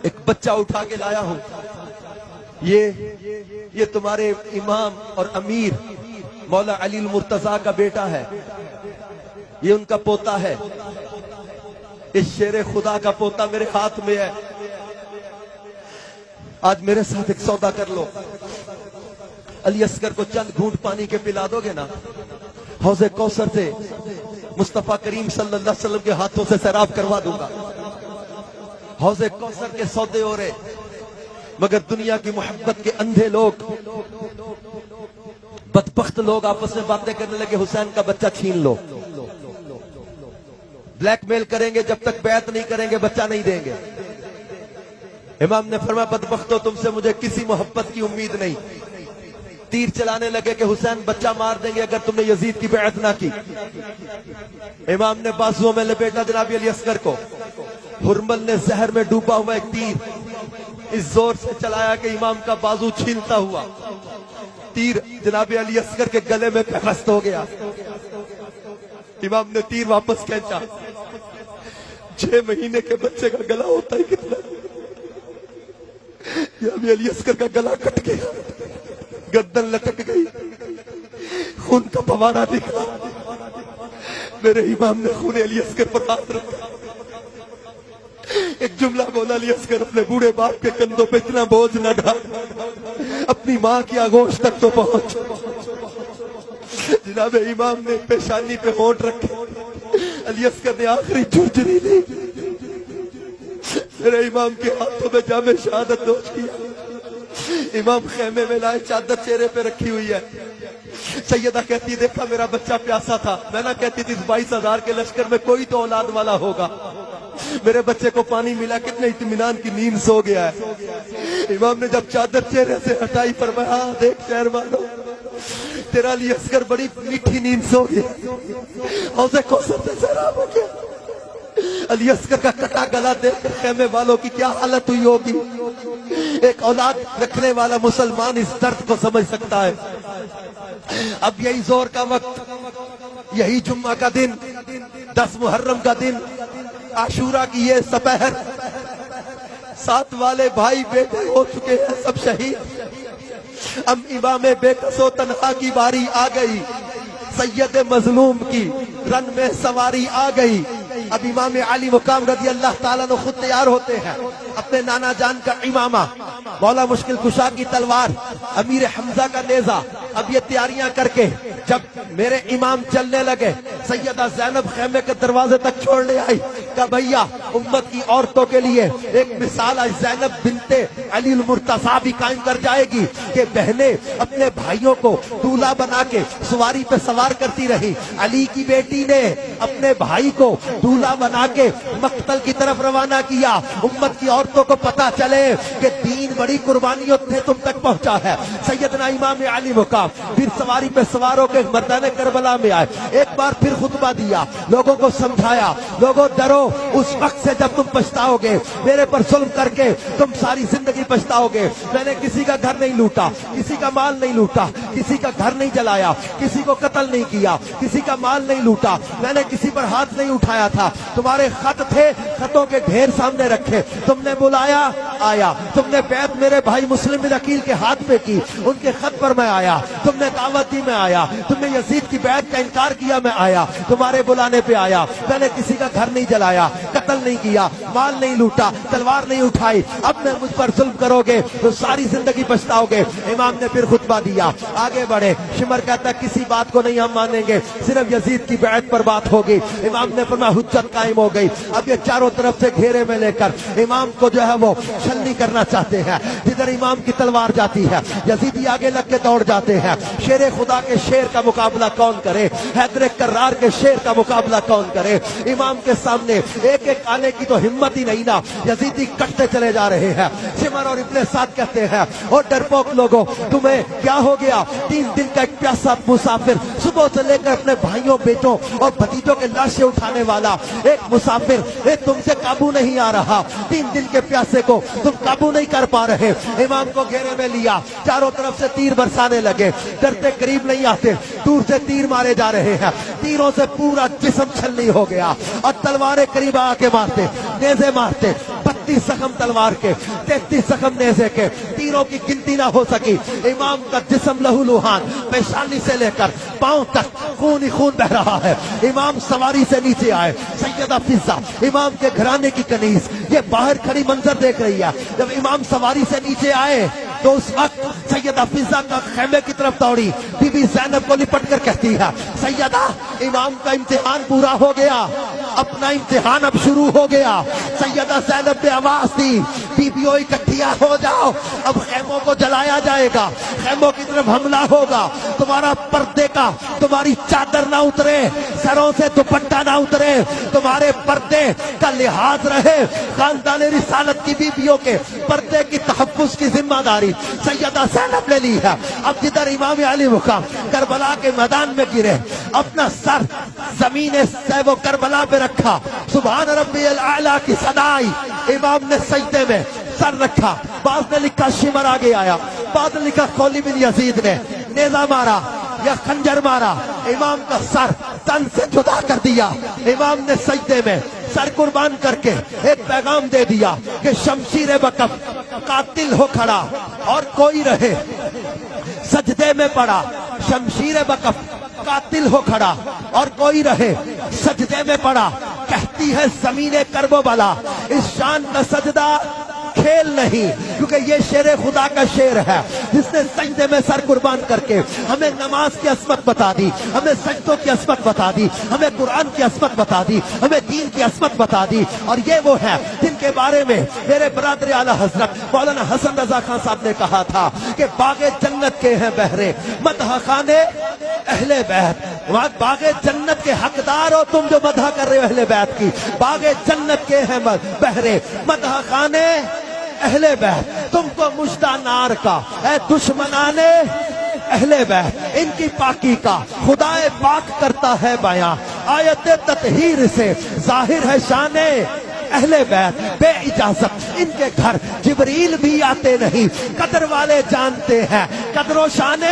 ایک بچہ اٹھا کے لایا ہوں، یہ تمہارے امام اور امیر مولا علی المرتضیٰ کا بیٹا ہے، یہ ان کا پوتا ہے، اس شیر خدا کا پوتا میرے ہاتھ میں ہے۔ آج میرے ساتھ ایک سودا کر لو، علی اصغر کو چند گھونٹ پانی کے پلا دو گے نا، حوض کوثر سے مصطفیٰ کریم صلی اللہ علیہ وسلم کے ہاتھوں سے سیراب کروا دوں گا۔ حوض کوثر کے سودے ہو رہے، مگر دنیا کی محبت کے اندھے لوگ، بدبخت لوگ آپس میں باتیں کرنے لگے، حسین کا بچہ چھین لو، بلیک میل کریں گے، جب تک بیعت نہیں کریں گے بچہ نہیں دیں گے۔ امام نے فرمایا بدبختو، تم سے مجھے کسی محبت کی امید نہیں۔ تیر چلانے لگے کہ حسین بچہ مار دیں گے اگر تم نے یزید کی بیعت نہ کی۔ امام نے بازوؤں میں لپیٹا جناب علی اصغر کو، ہرمل نے زہر میں ڈوبا ہوا ایک تیر اس زور سے چلایا کہ امام کا بازو چھیلتا ہوا تیر جناب علی اصغر کے گلے میں پیوست ہو گیا۔ امام نے تیر واپس کھینچا، 6 مہینے کے بچے کا گلا ہوتا ہے کتنا، جناب علی اصغر کا گلا کٹ گیا، گردن لٹک گئی، خون کا فوارہ نکلا۔ میرے امام نے خون علی اصغر پر ہاتھ رکھا، ایک جملہ بولا، علی اصغر اپنے بوڑھے باپ کے کندھوں پہ اتنا بوجھ نہ ڈال، اپنی ماں کی آغوش تک تو پہنچ۔ جناب امام نے پیشانی پہ ہونٹ رکھے، علی اصغر نے آخری جھنجھری لی، میرے امام کے ہاتھوں میں جام شہادت نوش کیا۔ امام خیمے میں لائے، چادر چہرے پہ رکھی ہوئی ہے، سیدہ کہتی دیکھا میرا بچہ پیاسا تھا، میں نہ کہتی تھی اس 22,000 کے لشکر میں کوئی تو اولاد والا ہوگا، میرے بچے کو پانی ملا، کتنے اطمینان کی نیند سو گیا ہے۔ امام نے جب چادر چہرے سے ہٹائی فرمایا دیکھ شہر والو، تیرا علی اصغر بڑی میٹھی نیند سو گیا، حوض کوثر سے سیراب ہو گیا۔ علی اصغر کا کٹا گلا دیکھ کر خیمے والوں کی کیا حالت ہوئی ہوگی۔ ایک اولاد رکھنے والا مسلمان اس درد کو سمجھ سکتا ہے۔ اب یہی زور کا وقت، یہی جمعہ کا دن، 10 محرم کا دن، عاشورہ کی یہ سپہر، 7 والے بھائی بیٹے ہو چکے ہیں سب شہید، اب امام بے کس و تنہا کی باری آ گئی، سید مظلوم کی رن میں سواری آ گئی۔ اب امام علی مقام رضی اللہ تعالیٰ نے خود تیار ہوتے ہیں، اپنے نانا جان کا امامہ، مولا مشکل کشا کی تلوار، امیر حمزہ کا نیزہ، اب یہ تیاریاں کر کے جب میرے امام چلنے لگے، سیدہ زینب خیمے کے دروازے تک چھوڑنے آئی، کہا بھیا امت کی عورتوں کے لیے ایک مثال آج زینب بنت علی المرتضیٰ بھی قائم کر جائے گی کہ بہنیں اپنے بھائیوں کو دولہا بنا کے سواری پہ سوار کرتی رہی۔ علی کی بیٹی نے اپنے بھائی کو دولہا بنا کے مقتل کی طرف روانہ کیا۔ امت کی عورتوں کو پتا چلے کہ دین بڑی قربانیوں سے تم تک پہنچا ہے۔ سیدنا امام علی مقام پھر سواری پہ سوار ہو کے میدان کربلا میں آئے، ایک بار پھر خطبہ دیا، لوگوں کو سمجھایا، لوگوں ڈرو اس وقت سے جب تم پچھتاؤ گے، میرے پر ظلم کر کے تم ساری زندگی پچھتاؤ گے۔ میں نے کسی کا گھر نہیں لوٹا، کسی کا مال نہیں لوٹا، کسی کا گھر نہیں جلایا، کسی کو قتل نہیں کیا، کسی کا مال نہیں لوٹا، میں نے کسی پر ہاتھ نہیں اٹھایا تھا۔ تمہارے خط تھے، خطوں کے ڈھیر سامنے رکھے، تم نے بلایا آیا، تم نے بیعت میرے بھائی مسلم بن عقیل کے ہاتھ پہ کی، ان کے خط پر میں آیا، تم نے دعوت دی میں آیا، تم نے یزید کی بیعت کا انکار کیا میں آیا، تمہارے بلانے پہ آیا۔ میں نے کسی کا گھر نہیں جلایا، قتل نہیں کیا، مال نہیں لوٹا، تلوار نہیں اٹھائی۔ اب میں مجھ پر ظلم کرو گے تو ساری زندگی پچھتاؤ گے۔ امام نے پھر خطبہ دیا، آگے بڑھے۔ شمر کہتا ہے کسی بات کو نہیں ہم مانیں گے، صرف یزید کی بیعت پر بات ہوگی۔ امام نے فرمایا حجت قائم ہو گئی۔ اب یہ چاروں طرف سے گھیرے میں لے کر امام کو جو ہے وہ چھلنی کرنا چاہتے ہیں، جدھر امام کی تلوار جاتی ہے یزیدی آگے لگ کے دوڑ جاتے ہیں۔ شیر خدا کے شیر کا مقابلہ کون کرے، حیدر کرار کے شیر کا مقابلہ کون کرے۔ امام کے سامنے ایک ایک آنے کی تو ہمت ہی نہیں نا، یزیدی کٹتے چلے جا رہے ہیں۔ شمر اور ابن سعد کہتے ہیں اور ڈرپوک لوگوں تمہیں کیا ہو گیا، 3 دن کا ایک پیاسا مسافر، صبح سے لے کر اپنے بھائیوں بیٹوں اور بھتیجوں کے لاشیں اٹھانے والا ایک مسافر، تم سے قابو نہیں آ رہا، 3 دن کے پیاسے کو تم قابو نہیں کر پا رہے۔ امام کو گھیرے میں لیا، چاروں طرف سے تیر برسانے لگے. ڈرتے قریب نہیں آتے, دور سے تیر مارے جا رہے ہیں, تیروں سے پورا جسم چھلنی ہو گیا, اور تلواریں قریب آ کے مارتے, نیزے مارتے. 32 زخم تلوار کے, 33 زخم نیزے کے, تیروں کی گنتی نہ ہو سکی. امام کا جسم لہو لوہان, پیشانی سے لے کر پاؤں تک خون ہی خون بہ رہا ہے. امام سواری سے نیچے آئے. سیدہ فضہ امام کے گھرانے کی کنیز یہ باہر کھڑی منظر دیکھ رہی ہے. جب امام سواری سے نیچے آئے تو اس وقت سیدہ فضہ کا خیمے کی طرف دوڑی. بی بی زینب کو لپٹ کر کہتی ہے, سیدہ امام کا امتحان پورا ہو گیا, اپنا امتحان اب شروع ہو گیا. سیدہ زینب نے آواز دی, بیویوں اکٹھیا ہو جاؤ, اب خیموں کو جلایا جائے گا, خیموں کی طرف حملہ ہوگا. تمہارا پردے کا, تمہاری چادر نہ اترے, سروں سے دوپٹہ نہ اترے, تمہارے پردے کا لحاظ رہے. خاندان رسالت کی بیویوں کے پردے کی تحفظ کی ذمہ داری سیدہ زینب نے لی ہے. اب جدھر امام علی مقام کربلا کے میدان میں گرے, اپنا سر زمین سیب و کربلا پہ رکھا, سبحان ربی الاعلیٰ کی صدائی. امام نے سجدے میں سر رکھا. بعض نے لکھا شمر آگے آیا, بعض نے لکھا خولی بن یزید نے نیزہ مارا یا خنجر مارا, امام کا سر تن سے جدا کر دیا. امام نے سجدے میں سر قربان کر کے ایک پیغام دے دیا کہ شمشیر وقف قاتل ہو کھڑا اور کوئی رہے. سجدے میں پڑا, شمشیر وقف قاتل ہو کھڑا اور کوئی رہے. سجدے میں پڑا, کہتی ہے زمین کربلا, اس شان کا سجدہ کھیل نہیں, کیونکہ یہ شیر خدا کا شیر ہے جس نے سجدے میں سر قربان کر کے ہمیں نماز کی عصمت بتا دی, ہمیں سجدوں کی عصمت بتا دی, ہمیں قرآن کی عصمت بتا دی, ہمیں دین کی عصمت بتا دی. اور یہ وہ ہے جن کے بارے میں میرے برادر اعلیٰ حضرت مولانا حسن رضا خان صاحب نے کہا تھا کہ باغ جنت کے ہیں بہرے, مدح خانے اہل بیت. باغ جنت کے حقدار ہو تم جو مدح کر رہے ہو اہل بیت کی. باغ جنت کے ہیں بہرے, مدح خانے اہل بیت. تم کو مژدہ نار کا اے دشمنانے اہل بیت, ان کی پاکی کا خدا پاک کرتا ہے بیان. آیت تطہیر سے ظاہر ہے شان اہل بیت. بے اجازت ان کے گھر جبریل بھی آتے نہیں, قدر والے جانتے ہیں قدر و شان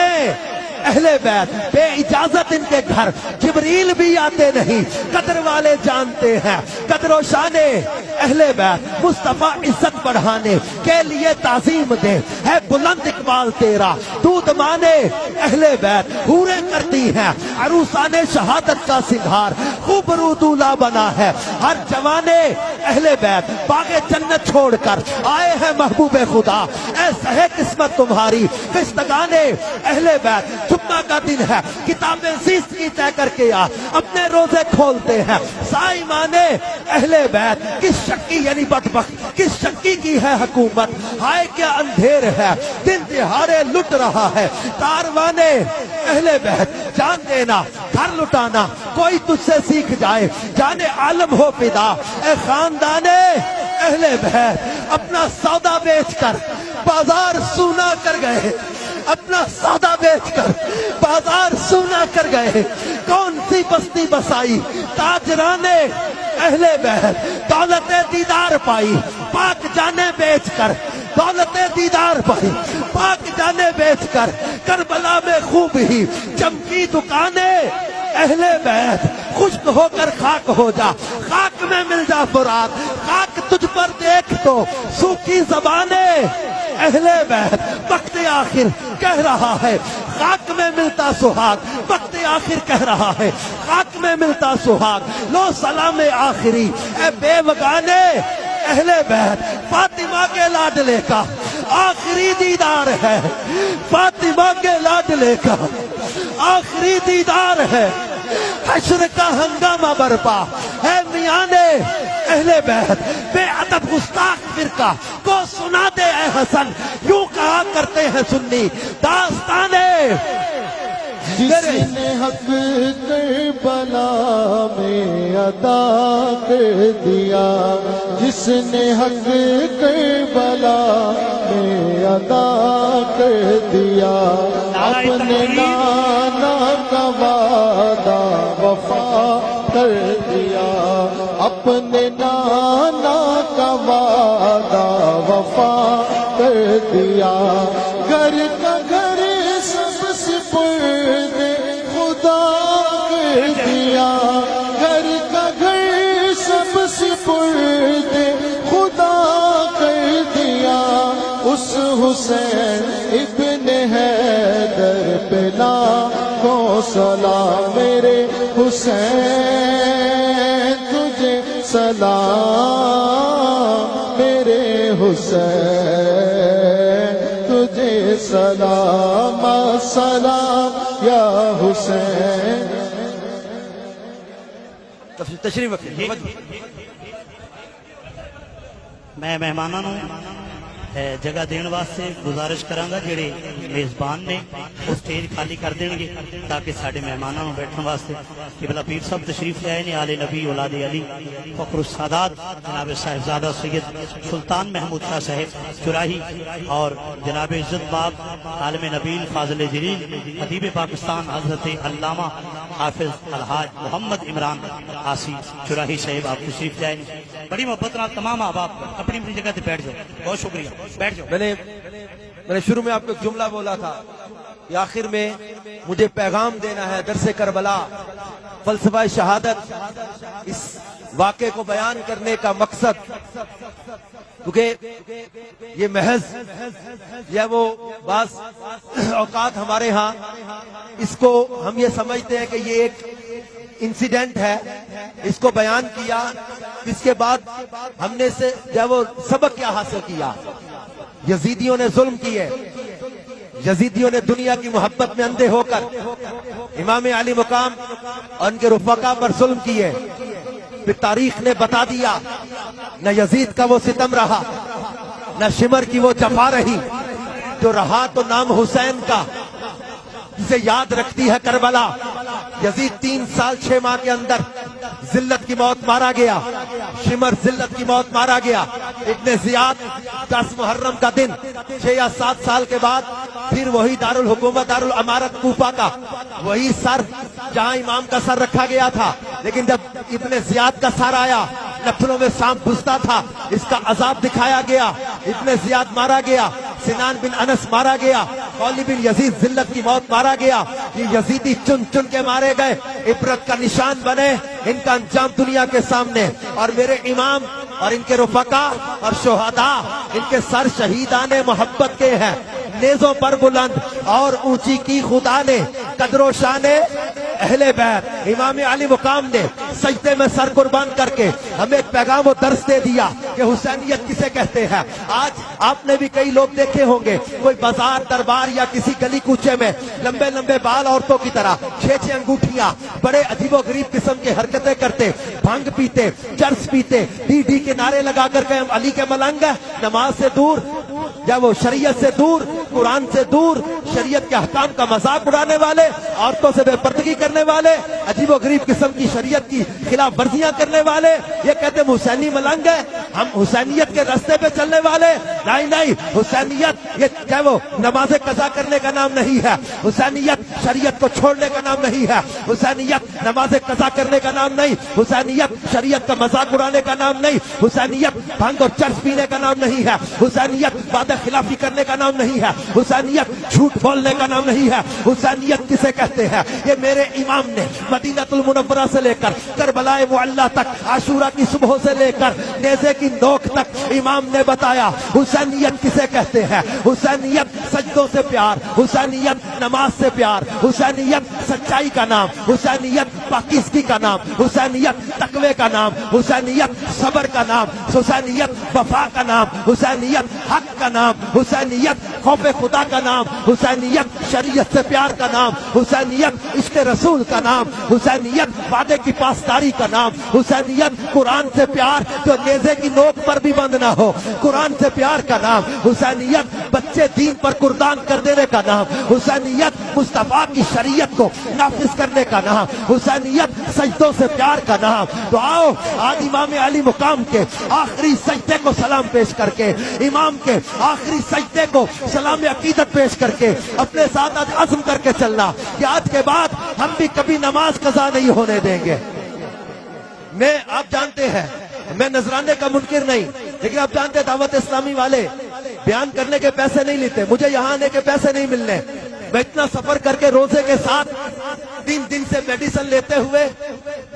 اہل بیت. بے اجازت ان کے گھر جبریل بھی آتے نہیں, قدر والے جانتے ہیں قدر و شان اہل بیت. مصطفیٰ عزت بڑھانے کے لیے تعظیم دے, ہے بلند اقبال تیرا دودھ مانے اہل بیت. حوریں کرتی ہیں عروسان شہادت کا سنگھار, خوبرو دولہا بنا ہے ہر جوانے اہل بیت. باغ جنت چھوڑ کر آئے ہیں محبوب خدا, ایسا ہے قسمت تمہاری پستگانے اہل بیت. جمعہ کا دن ہے, کتابیں زیست کی طے کر کے اپنے روزے کھولتے ہیں صائمانے اہل بیت. کس شکی یعنی بدبخت, کس شکی کی ہے حکومت, ہائے کیا اندھیر ہے دن دہاڑے لٹ رہا ہے کاروانے اہل بیت. جان دینا گھر لٹانا کوئی تجھ سے سیکھ جائے, جانے عالم ہو فدا اے خاندانے اہل بیت. اپنا سودا بیچ کر بازار سونا کر گئے, اپنا سودا بیچ کر بازار سونا کر گئے. کون سی بستی بسائی تاجرانے اہل بیت, دولت دیدار پائی پاک جانے بیچ کر, دولت دیدار پائی پاک جانے بیچ کر. کربلا میں خوب ہی چمکی دکانیں اہل بیت. خشک ہو کر خاک ہو جا, خاک میں مل جا فرات, خاک تجھ پر دیکھ تو سوکھی زبانیں اہل بیت. وقت آخر کہہ رہا ہے خاک میں ملتا سہاگ, وقت آخر کہہ رہا ہے خاک میں ملتا سہاگ. لو سلام آخری اے بے وگانے اہل بیت. فاطمہ کے لاڈلے کا آخری دیدار ہے, فاطمہ کے لاڈلے کا آخری دیدار ہے. حشر کا ہنگامہ برپا ہے میانے اہل بیت. بے ادب گستاخ فرقہ کو سنا دے اے حسن, یوں کہا کرتے ہیں سنی داستانے. جس نے حق کربلا میں ادا کر دیا, جس نے حق کربلا میں ادا کر دیا, اپنے نانا کا وعدہ وفا کر دیا, اپنے نانا کا وعدہ وفا کر دیا. گھر کا گھر اس حسین ابن حیدر پہ لاکھوں سلام میرے حسین تجھے سلام میرے حسین تجھے سلام السلام یا حسین. تشریف رکھیں. میں مہمانوں نوں جگہ دین واسطے گزارش کراਂਗਾ جڑے میزبان نے وہ سٹیج خالی کر دیں گے تاکہ سارے مہمانوں نوں بیٹھن واسطے قبلہ پیر صاحب تشریف لے آئے نے آل نبی اولاد علی فخر السادات جناب صاحبزادہ سید سلطان محمود شاہ صاحب چراہی اور جناب عزت باب عالم نبیل فاضل جلیل ادیب پاکستان حضرت علامہ حافظ الحاج محمد عمران آسی چراہی صاحب آپ تشریف لے آئے. بڑی محبت نال تمام احباب اپنی اپنی جگہ تے بیٹھ جاؤ. بہت شکریہ. بیٹھ جاؤ. میں نے شروع میں آپ کو ایک جملہ بولا تھا کہ آخر میں مجھے پیغام دینا ہے درس کربلا, فلسفہ شہادت, اس واقعے کو بیان کرنے کا مقصد, کیونکہ یہ محض یا وہ بعض اوقات ہمارے ہاں اس کو ہم یہ سمجھتے ہیں کہ یہ ایک انسیڈنٹ ہے, اس کو بیان کیا, اس کے بعد ہم نے سے جب وہ سبق کیا حاصل کیا. یزیدیوں نے ظلم کیے, یزیدیوں نے دنیا کی محبت میں اندھے ہو کر امام علی مقام اور ان کے رفقا پر ظلم کیے. پھر تاریخ نے بتا دیا نہ یزید کا وہ ستم رہا, نہ شمر کی وہ جفا رہی, جو رہا تو نام حسین کا جسے یاد رکھتی ہے کربلا. یزید 3 سال 6 ماہ کے اندر ذلت کی موت مارا گیا, شمر ذلت کی موت مارا گیا. ابن زیاد 10 محرم کا دن 6 یا 7 سال کے بعد پھر وہی دارالحکومت دارالامارت کوفہ کا وہی سر جہاں امام کا سر رکھا گیا تھا, لیکن جب ابن زیاد کا سر آیا نفلوں میں سانپ گھستا تھا, اس کا عذاب دکھایا گیا. ابن زیاد مارا گیا, سنان بن انس مارا گیا, قولی بن یزید ذلت کی موت مارا گیا. یہ یزیدی چن چن کے مارے گئے, عبرت کا نشان بنے, ان کا انجام دنیا کے سامنے. اور میرے امام اور ان کے رفقا اور شہداء, ان کے سر شہیدان محبت کے ہیں, نیزوں پر بلند اور اونچی کی خدا نے قدر و شان اہل بیت. امام علی مقام نے سجدے میں سر قربان کر کے ہمیں ایک پیغام و درس دے دیا کہ حسینیت کسے کہتے ہیں. آج آپ نے بھی کئی لوگ دیکھے ہوں گے, کوئی بازار دربار یا کسی گلی کوچے میں لمبے لمبے بال عورتوں کی طرح, 6 انگوٹھیاں, بڑے عجیب و غریب قسم کے حرکتیں کرتے, بھنگ پیتے, چرس پیتے, ڈی کے نعرے لگا کر کے ہم علی کے ملنگ ہیں. نماز سے دور یا وہ شریعت سے دور, قرآن سے دور, شریعت کے احکام کا مذاق اڑانے والے, عورتوں سے بے پردگی کرنے والے, عجیب و غریب قسم کی شریعت کی خلاف ورزیاں کرنے والے, یہ کہتے ہیں حسینی ملنگ ہے, ہم حسینیت کے راستے پہ چلنے والے. نہیں, حسینیت یہ کیا وہ نماز قضا کرنے کا نام نہیں ہے, حسینیت شریعت کو چھوڑنے کا نام نہیں ہے, حسینیت نماز قضا کرنے کا نام نہیں, حسینیت شریعت کا مذاق اڑانے کا نام نہیں, حسینیت بھنگ اور چرس پینے کا نام نہیں ہے, حسینیت وعدہ خلافی کرنے کا نام نہیں ہے, حسینیت جھوٹ بولنے کا نام نہیں ہے. حسینیت کسے کہتے ہیں؟ یہ میرے امام نے مدینہ المنورہ سے لے کر کربلا معلی تک, عاشورہ کی صبح سے لے کر نیزے کی نوک تک امام نے بتایا حسینیت کسے کہتے ہیں. حسینیت سجدوں سے پیار, حسینیت نماز سے پیار, حسینیت سچائی کا نام, حسینیت پاکیزگی کا نام, حسینیت تقوی کا نام, حسینیت صبر کا نام, حسینیت وفا کا نام, حسینیت حق کا نام, حسینیت خوف خدا کا نام, حسینیت شریعت سے پیار کا نام, حسینیت عشق رسول کا نام, حسینیت وعدے کی پاسداری کا نام, حسینیت قرآن سے پیار جو نیزے کی نوک پر بھی بند نہ ہو, قرآن سے پیار کا نام, حسینیت بچے دین پر قربان کر دینے کا نام, حسینیت مصطفیٰ کی شریعت کو نافذ کرنے کا نام, حسینیت سجدوں سے پیار کا نام. تو آؤ آج امام علی مقام کے آخری سجدے کو سلام پیش کر کے, امام کے آخری سجدے کو سلام عقیدت پیش کر کے اپنے ساتھ آج عزم کر کے چلنا کہ آج کے بعد ہم بھی کبھی نماز قضا نہیں ہونے دیں گے. میں آپ جانتے ہیں میں نذرانے کا منکر نہیں, لیکن آپ جانتے ہیں دعوت اسلامی والے بیان کرنے کے پیسے نہیں لیتے, مجھے یہاں آنے کے پیسے نہیں ملنے. میں اتنا سفر کر کے روزے کے ساتھ 3 دن سے میڈیسن لیتے ہوئے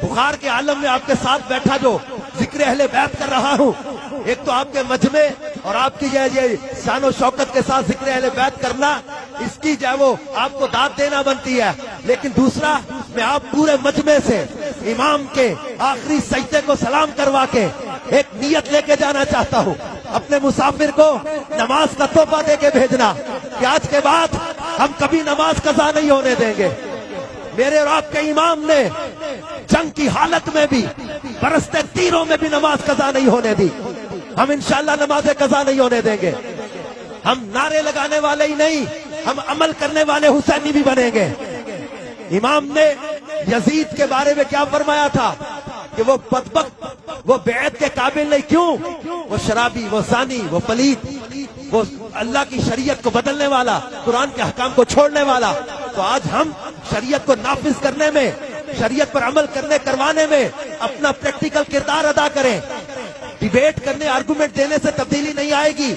بخار کے عالم میں آپ کے ساتھ بیٹھا جو ذکر اہل بیت کر رہا ہوں. ایک تو آپ کے مجمع اور آپ کی یہ شان و شوکت کے ساتھ ذکر اہل بیت کرنا، اس کی جو ہے وہ آپ کو داد دینا بنتی ہے. لیکن دوسرا، میں آپ پورے مجمع سے امام کے آخری سجدے کو سلام کروا کے ایک نیت لے کے جانا چاہتا ہوں، اپنے مسافر کو نماز کا تحفہ دے کے بھیجنا کہ آج کے بعد ہم کبھی نماز قضا نہیں ہونے دیں گے. میرے اور آپ کے امام نے جنگ کی حالت میں بھی، برستے تیروں میں بھی نماز قضا نہیں ہونے دی. ہم انشاءاللہ نماز قضا نہیں ہونے دیں گے. ہم نعرے لگانے والے ہی نہیں، ہم عمل کرنے والے حسینی بھی بنیں گے. امام نے یزید کے بارے میں کیا فرمایا تھا کہ وہ بدبخت، وہ بیعت کے قابل نہیں. کیوں؟ وہ شرابی، وہ زانی، وہ پلید، وہ اللہ کی شریعت کو بدلنے والا، قرآن کے احکام کو چھوڑنے والا. تو آج ہم شریعت کو نافذ کرنے میں، شریعت پر عمل کروانے میں اپنا پریکٹیکل کردار ادا کریں. ڈیبیٹ کرنے، آرگومنٹ دینے سے تبدیلی نہیں آئے گی.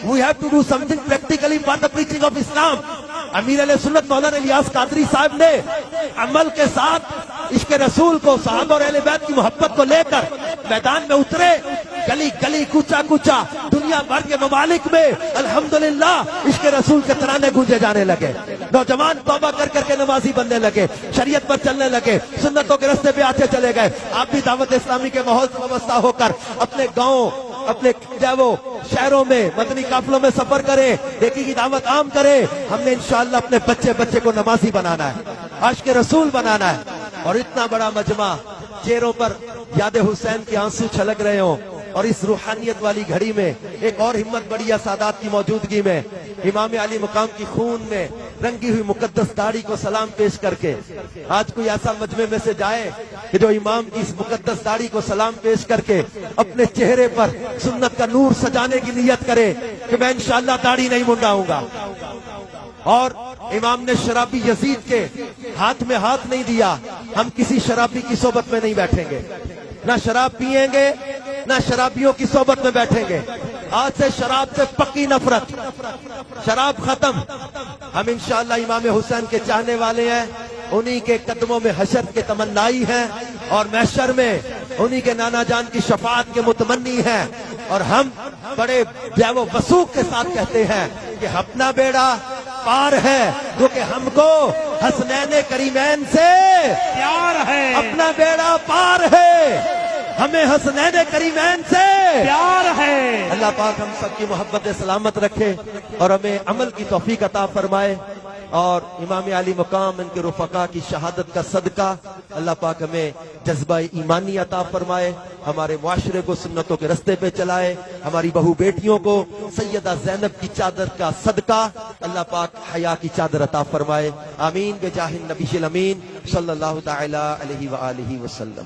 We have to do something practically for the preaching of Islam. امیر علیہ سنت مولانا الیاس قادری صاحب نے عمل کے ساتھ عشق رسول کو، صحابہ اور اہل بیت کی محبت کو لے کر میدان میں اترے. گلی گلی، کوچا کوچا، دنیا بھر کے ممالک میں الحمدللہ عشق رسول کے ترانے گونجے جانے لگے. نوجوان توبہ کر کر کے نمازی بننے لگے، شریعت پر چلنے لگے، سنتوں کے راستے پہ آتے چلے گئے. آپ بھی دعوت اسلامی کے ماحول سے وابستہ ہو کر اپنے گاؤں، اپنے وہ شہروں میں مدنی قافلوں میں سفر کریں، نیکی کی دعوت عام کریں. ہم نے انشاءاللہ اپنے بچے کو نمازی بنانا ہے، عاشق رسول بنانا ہے. اور اتنا بڑا مجمع، چہروں پر یاد حسین کے آنسو چھلک رہے ہوں، اور اس روحانیت والی گھڑی میں ایک اور ہمت بڑی ہے سادات کی موجودگی میں. امام علی مقام کی خون میں رنگی ہوئی مقدس داڑھی کو سلام پیش کر کے آج کوئی ایسا مجمع میں سے جائے کہ جو امام کی اس مقدس داڑھی کو سلام پیش کر کے اپنے چہرے پر سنت کا نور سجانے کی نیت کرے کہ میں انشاءاللہ داڑھی نہیں منڈاؤں گا. اور امام نے شرابی یزید کے ہاتھ میں ہاتھ نہیں دیا. ہم کسی شرابی کی صحبت میں نہیں بیٹھیں گے، نہ شراب پیئیں گے، نہ شرابیوں کی صحبت میں بیٹھیں گے. آج سے شراب سے پکی نفرت، شراب ختم. ہم انشاءاللہ امام حسین کے چاہنے والے ہیں، انہی کے قدموں میں حشر کے تمنائی ہیں، اور محشر میں انہی کے نانا جان کی شفاعت کے متمنی ہیں. اور ہم بڑے وثوق کے ساتھ کہتے ہیں کہ اپنا بیڑا پار ہے، جو کہ ہم کو حسنین کریمین سے پیار ہے، اپنا بیڑا پار ہے، ہمیں حسنین کریمین سے پیار ہے. اللہ پاک ہم سب کی محبت سلامت رکھے اور ہمیں عمل کی توفیق عطا فرمائے. اور امام علی مقام، ان کے رفقا کی شہادت کا صدقہ اللہ پاک ہمیں جذبہ ایمانی عطا فرمائے، ہمارے معاشرے کو سنتوں کے رستے پہ چلائے. ہماری بہو بیٹیوں کو سیدہ زینب کی چادر کا صدقہ اللہ پاک حیا کی چادر عطا فرمائے. آمین بجاہ النبی الامین صلی اللہ تعالی علیہ وآلہ وسلم.